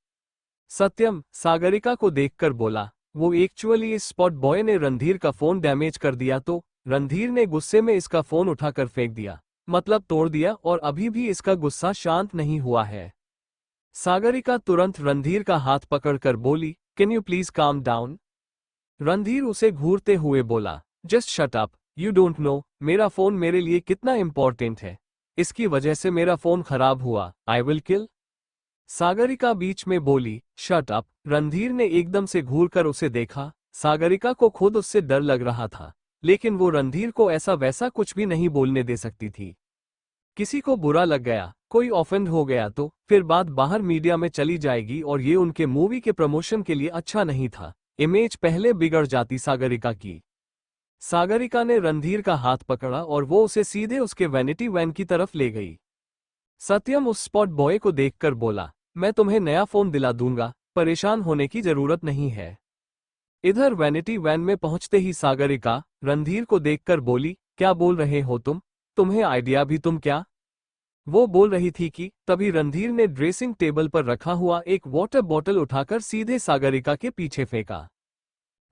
सत्यम सागरिका को देखकर बोला, वो एक्चुअली इस स्पॉट बॉय ने रणधीर का फोन डैमेज कर दिया तो रणधीर ने गुस्से में इसका फोन उठाकर फेंक दिया, मतलब तोड़ दिया, और अभी भी इसका गुस्सा शांत नहीं हुआ है। सागरिका तुरंत रणधीर का हाथ पकड़कर बोली, can you please calm down? Randhir उसे घूरते हुए बोला, just shut up, you don't know मेरा फोन मेरे लिए कितना इंपॉर्टेंट है, इसकी वजह से मेरा फोन खराब हुआ, आई विल किल। सागरिका बीच में बोली, शट अप। रणधीर ने एकदम से घूरकर उसे देखा। सागरिका को खुद उससे डर लग रहा था, लेकिन वो रणधीर को ऐसा वैसा कुछ भी नहीं बोलने दे सकती थी। किसी को बुरा लग गया, कोई ऑफेंड हो गया तो फिर बात बाहर मीडिया में चली जाएगी और ये उनके मूवी के प्रमोशन के लिए अच्छा नहीं था। इमेज पहले बिगड़ जाती सागरिका की। सागरिका ने रणधीर का हाथ पकड़ा और वो उसे सीधे उसके वैनिटी वैन की तरफ ले गई। सत्यम उस स्पॉट बॉय को देखकर बोला, मैं तुम्हें नया फोन दिला दूंगा, परेशान होने की जरूरत नहीं है। इधर वैनिटी वैन में पहुंचते ही सागरिका रणधीर को देखकर बोली, क्या बोल रहे हो तुम? तुम्हें आइडिया भी तुम क्या? वो बोल रही थी कि तभी रणधीर ने ड्रेसिंग टेबल पर रखा हुआ एक वाटर बॉटल उठाकर सीधे सागरिका के पीछे फेंका।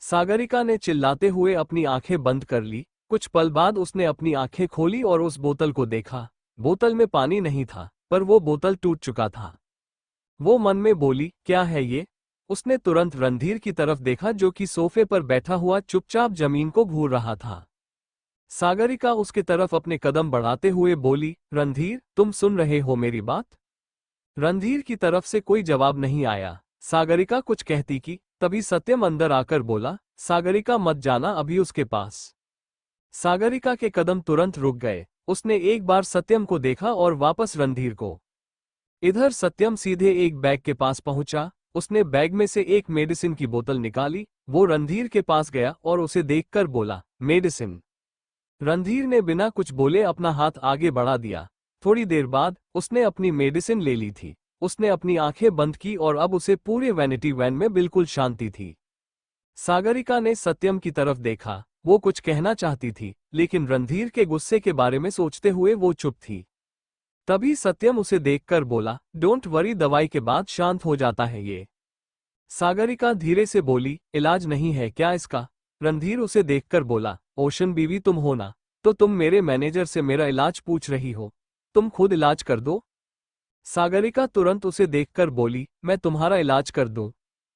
सागरिका ने चिल्लाते हुए अपनी आंखें बंद कर ली। कुछ पल बाद उसने अपनी आंखें खोली और उस बोतल को देखा। बोतल में पानी नहीं था, पर वो बोतल टूट चुका था। वो मन में बोली, क्या है ये? उसने तुरंत रणधीर की तरफ देखा, जो कि सोफे पर बैठा हुआ चुपचाप जमीन को घूर रहा था। सागरिका उसके तरफ अपने कदम बढ़ाते हुए बोली, रणधीर, तुम सुन रहे हो मेरी बात? रणधीर की तरफ से कोई जवाब नहीं आया। सागरिका कुछ कहती कि तभी सत्यम अंदर आकर बोला, सागरिका मत जाना अभी उसके पास। सागरिका के कदम तुरंत रुक गए। उसने एक बार सत्यम को देखा और वापस रणधीर को। इधर सत्यम सीधे एक बैग के पास पहुंचा। उसने बैग में से एक मेडिसिन की बोतल निकाली। वो रणधीर के पास गया और उसे देखकर बोला, मेडिसिन। रणधीर ने बिना कुछ बोले अपना हाथ आगे बढ़ा दिया। थोड़ी देर बाद उसने अपनी मेडिसिन ले ली थी। उसने अपनी आंखें बंद की और अब उसे पूरे वैनिटी वैन में बिल्कुल शांति थी। सागरिका ने सत्यम की तरफ देखा। वो कुछ कहना चाहती थी, लेकिन रणधीर के गुस्से के बारे में सोचते हुए वो चुप थी। तभी सत्यम उसे देखकर बोला, डोंट वरी, दवाई के बाद शांत हो जाता है ये। सागरिका धीरे से बोली, इलाज नहीं है क्या इसका? रणधीर उसे देखकर बोला, ओशन बीवी तुम हो ना, तो तुम मेरे मैनेजर से मेरा इलाज पूछ रही हो? तुम खुद इलाज कर दो। सागरिका तुरंत उसे देखकर बोली, मैं तुम्हारा इलाज कर दूं?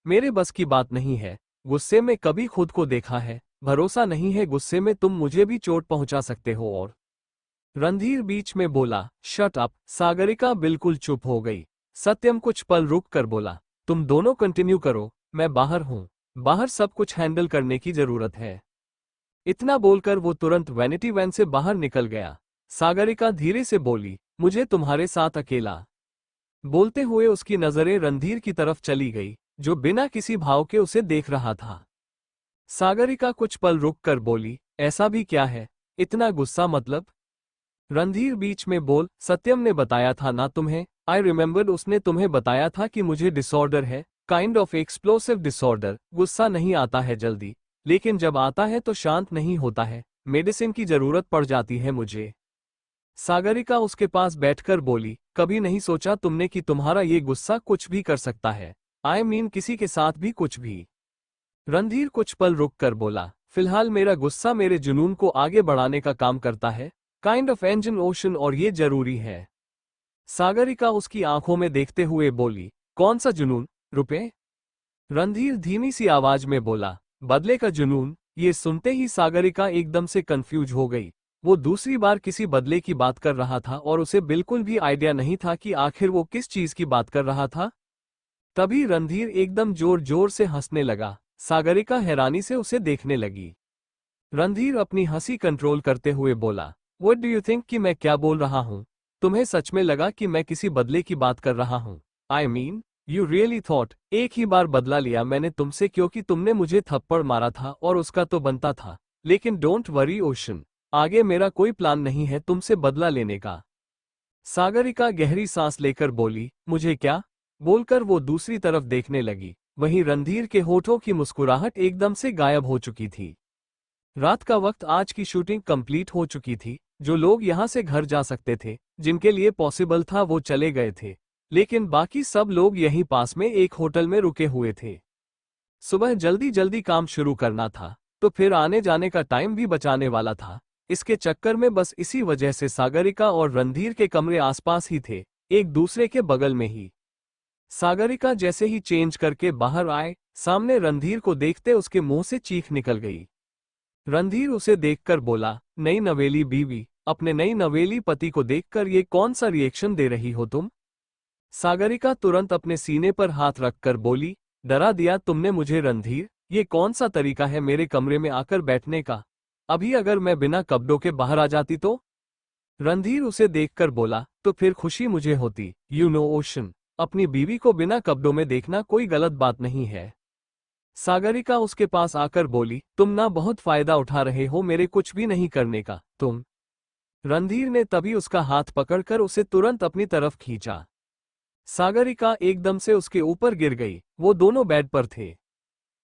मेरे बस की बात नहीं है। गुस्से में कभी खुद को देखा है? भरोसा नहीं है गुस्से में तुम मुझे भी चोट पहुंचा सकते हो। और रणधीर बीच में बोला, शट अप। सागरिका बिल्कुल चुप हो गई। सत्यम कुछ पल रुक कर बोला, तुम दोनों कंटिन्यू करो, मैं बाहर हूं। बाहर सब कुछ हैंडल करने की जरूरत है। इतना बोलकर वो तुरंत वैनिटी वैन से बाहर निकल गया। सागरिका धीरे से बोली, मुझे तुम्हारे साथ अकेला। बोलते हुए उसकी नजरें रणधीर की तरफ चली गई, जो बिना किसी भाव के उसे देख रहा था। सागरिका कुछ पल रुक कर बोली, ऐसा भी क्या है, इतना गुस्सा मतलब? रणधीर बीच में बोल, सत्यम ने बताया था ना तुम्हें? आई रिमेंबर्ड, उसने तुम्हें बताया था कि मुझे डिसऑर्डर है, काइंड ऑफ एक्सप्लोसिव डिसऑर्डर। गुस्सा नहीं आता है जल्दी, लेकिन जब आता है तो शांत नहीं होता है। मेडिसिन की जरूरत पड़ जाती है मुझे। सागरिका उसके पास बैठकर बोली, कभी नहीं सोचा तुमने कि तुम्हारा ये गुस्सा कुछ भी कर सकता है? आई मीन किसी के साथ भी कुछ भी। रणधीर कुछ पल रुक कर बोला, फिलहाल मेरा गुस्सा मेरे जुनून को आगे बढ़ाने का काम करता है, काइंड ऑफ इंजन ओशन, और ये जरूरी है। सागरिका उसकी आंखों में देखते हुए बोली, कौन सा जुनून? रुपए? रणधीर धीमी सी आवाज में बोला, बदले का जुनून। ये सुनते ही सागरिका एकदम से कंफ्यूज हो गई। वो दूसरी बार किसी बदले की बात कर रहा था और उसे बिल्कुल भी आइडिया नहीं था कि आखिर वो किस चीज की बात कर रहा था। तभी रणधीर एकदम जोर जोर से हंसने लगा। सागरिका हैरानी से उसे देखने लगी। रणधीर अपनी हंसी कंट्रोल करते हुए बोला, व्हाट डू यू थिंक कि मैं क्या बोल रहा हूं? तुम्हें सच में लगा कि मैं किसी बदले की बात कर रहा हूं? I mean you really thought एक ही बार बदला लिया मैंने तुमसे क्योंकि तुमने मुझे थप्पड़ मारा था और उसका तो बनता था। लेकिन डोंट वरी ओशन, आगे मेरा कोई प्लान नहीं है तुमसे बदला लेने का। सागरिका गहरी सांस लेकर बोली, मुझे क्या? बोलकर वो दूसरी तरफ देखने लगी। वहीं रणधीर के होठों की मुस्कुराहट एकदम से गायब हो चुकी थी। रात का वक्त, आज की शूटिंग कंप्लीट हो चुकी थी। जो लोग यहां से घर जा सकते थे, जिनके लिए पॉसिबल था, वो चले गए थे। लेकिन बाकी सब लोग यहीं पास में एक होटल में रुके हुए थे। सुबह जल्दी जल्दी काम शुरू करना था, तो फिर आने जाने का टाइम भी बचाने वाला था। इसके चक्कर में बस इसी वजह से सागरिका और रणधीर के कमरे आसपास ही थे, एक दूसरे के बगल में ही। सागरिका जैसे ही चेंज करके बाहर आए, सामने रणधीर को देखते उसके मुंह से चीख निकल गई। रणधीर उसे देखकर बोला, नई नवेली बीवी, अपने नई नवेली पति को देखकर ये कौन सा रिएक्शन दे रही हो तुम? सागरिका तुरंत अपने सीने पर हाथ रखकर बोली, डरा दिया तुमने मुझे रणधीर। ये कौन सा तरीका है मेरे कमरे में आकर बैठने का? अभी अगर मैं बिना कपड़ों के बाहर आ जाती तो? रणधीर उसे देखकर बोला, तो फिर खुशी मुझे होती। यू नो ओशन, अपनी बीवी को बिना कपड़ों में देखना कोई गलत बात नहीं है। सागरिका उसके पास आकर बोली, तुम ना बहुत फायदा उठा रहे हो मेरे कुछ भी नहीं करने का। तुम। रणधीर ने तभी उसका हाथ पकड़कर उसे तुरंत अपनी तरफ खींचा। सागरिका एकदम से उसके ऊपर गिर गई। वो दोनों बेड पर थे।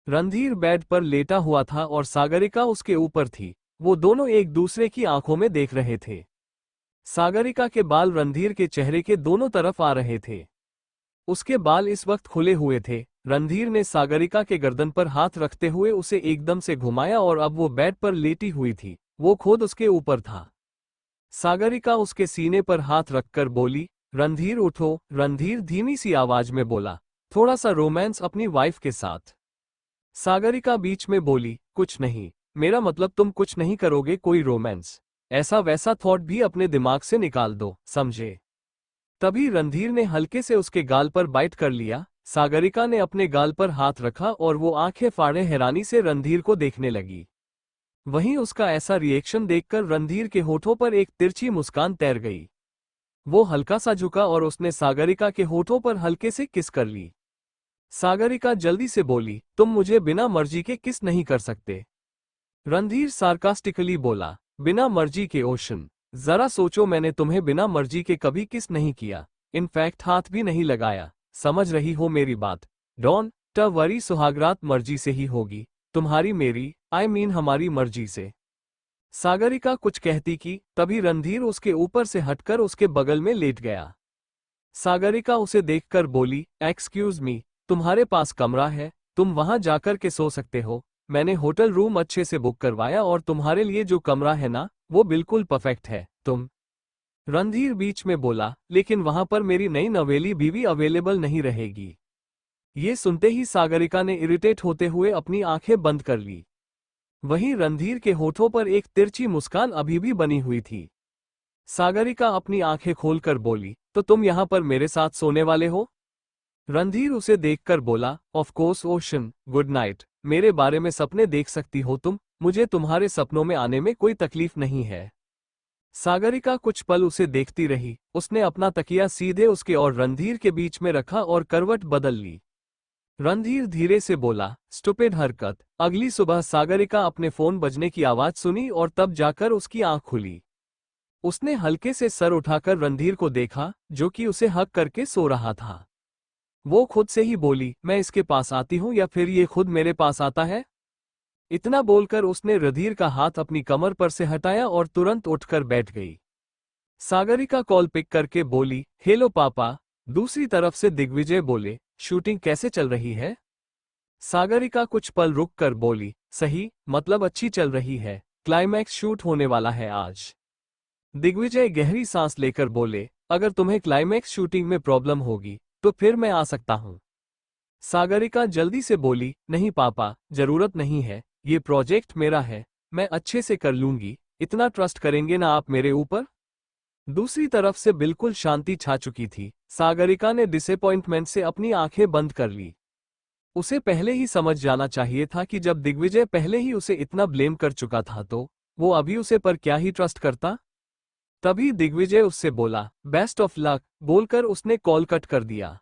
रणधीर बेड पर लेटा हुआ था और सागरिका उसके ऊपर थी। वो दोनों एक दूसरे की आंखों में देख रहे थे। सागरिका के बाल रणधीर के चेहरे के दोनों तरफ आ रहे थे। उसके बाल इस वक्त खुले हुए थे। रणधीर ने सागरिका के गर्दन पर हाथ रखते हुए उसे एकदम से घुमाया और अब वो बेड पर लेटी हुई थी, वो खुद उसके ऊपर था। सागरिका उसके सीने पर हाथ रखकर बोली, रणधीर उठो। रणधीर धीमी सी आवाज में बोला, थोड़ा सा रोमांस अपनी वाइफ के साथ। सागरिका बीच में बोली, कुछ नहीं, मेरा मतलब तुम कुछ नहीं करोगे कोई रोमांस? ऐसा वैसा थॉट भी अपने दिमाग से निकाल दो, समझे? तभी रणधीर ने हल्के से उसके गाल पर बाइट कर लिया। सागरिका ने अपने गाल पर हाथ रखा और वो आंखें फाड़े हैरानी से रणधीर को देखने लगी। वहीं उसका ऐसा रिएक्शन देखकर रणधीर के होठों पर एक तिरछी मुस्कान तैर गई। वो हल्का सा झुका और उसने सागरिका के होठों पर हल्के से किस कर ली। सागरिका जल्दी से बोली, तुम मुझे बिना मर्जी के किस नहीं कर सकते। रणधीर सार्कास्टिकली बोला, बिना मर्जी के ओशन? जरा सोचो, मैंने तुम्हें बिना मर्जी के कभी किस नहीं किया, इनफैक्ट हाथ भी नहीं लगाया। समझ रही हो मेरी बात? डोंट वरी, सुहागरात मर्जी से ही होगी, तुम्हारी मेरी, आई मीन हमारी मर्जी से। सागरिका कुछ कहती कि तभी रणधीर उसके ऊपर से हटकर उसके बगल में लेट गया। सागरिका उसे देखकर बोली, एक्सक्यूज मी, तुम्हारे पास कमरा है, तुम वहां जाकर के सो सकते हो। मैंने होटल रूम अच्छे से बुक करवाया और तुम्हारे लिए जो कमरा है ना, वो बिल्कुल परफेक्ट है। तुम। रणधीर बीच में बोला, लेकिन वहां पर मेरी नई नवेली बीवी अवेलेबल नहीं रहेगी। ये सुनते ही सागरिका ने इरिटेट होते हुए अपनी आंखें बंद कर ली। वहीं रणधीर के होठों पर एक तिरछी मुस्कान अभी भी बनी हुई थी। सागरिका अपनी आंखें खोलकर बोली, तो तुम यहाँ पर मेरे साथ सोने वाले हो? रणधीर उसे देखकर बोला, of course ocean, good night. मेरे बारे में सपने देख सकती हो तुम, मुझे तुम्हारे सपनों में आने में कोई तकलीफ नहीं है। सागरिका कुछ पल उसे देखती रही, उसने अपना तकिया सीधे उसके और रणधीर के बीच में रखा और करवट बदल ली। रणधीर धीरे से बोला, स्टुपिड हरकत। अगली सुबह सागरिका अपने फोन बजने की आवाज सुनी और तब जाकर उसकी आंख खुली। उसने हल्के से सर उठाकर रणधीर को देखा, जो कि उसे हक करके सो रहा था। वो खुद से ही बोली, मैं इसके पास आती हूं या फिर ये खुद मेरे पास आता है? इतना बोलकर उसने रणधीर का हाथ अपनी कमर पर से हटाया और तुरंत उठकर बैठ गई। सागरिका कॉल पिक करके बोली, हेलो पापा। दूसरी तरफ से दिग्विजय बोले, शूटिंग कैसे चल रही है? सागरिका कुछ पल रुक कर बोली, सही, मतलब अच्छी चल रही है, क्लाइमैक्स शूट होने वाला है आज। दिग्विजय गहरी सांस लेकर बोले, अगर तुम्हें क्लाइमैक्स शूटिंग में प्रॉब्लम होगी तो फिर मैं आ सकता हूं। सागरिका जल्दी से बोली, नहीं पापा, जरूरत नहीं है, ये प्रोजेक्ट मेरा है, मैं अच्छे से कर लूंगी, इतना ट्रस्ट करेंगे ना आप मेरे ऊपर? दूसरी तरफ से बिल्कुल शांति छा चुकी थी। सागरिका ने डिसअपॉइंटमेंट से अपनी आंखें बंद कर ली। उसे पहले ही समझ जाना चाहिए था कि जब दिग्विजय पहले ही उसे इतना ब्लेम कर चुका था तो वो अभी उसे पर क्या ही ट्रस्ट करता। तभी दिग्विजय उससे बोला, बेस्ट ऑफ लक, बोलकर उसने कॉल कट कर दिया।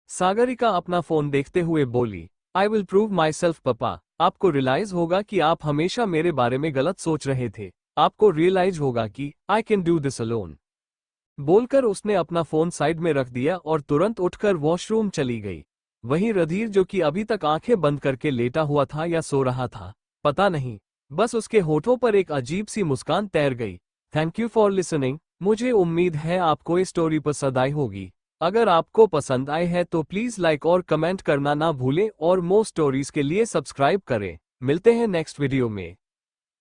सागरिका अपना फोन देखते हुए बोली, I will prove my self पापा। आपको रियलाइज होगा कि आप हमेशा मेरे बारे में गलत सोच रहे थे, आपको रियलाइज होगा कि I can do this alone. बोलकर उसने अपना फोन साइड में रख दिया और तुरंत उठकर वॉशरूम चली गई। वहीं रणधीर, जो कि अभी तक आंखें बंद करके लेटा हुआ था या सो रहा था, पता नहीं, बस उसके होठों पर एक अजीब सी मुस्कान तैर गई। Thank you for listening. मुझे उम्मीद है आपको ये स्टोरी पसंद आई होगी। अगर आपको पसंद आए है तो प्लीज लाइक और कमेंट करना ना भूलें और मोर स्टोरीज के लिए सब्सक्राइब करें। मिलते हैं नेक्स्ट वीडियो में।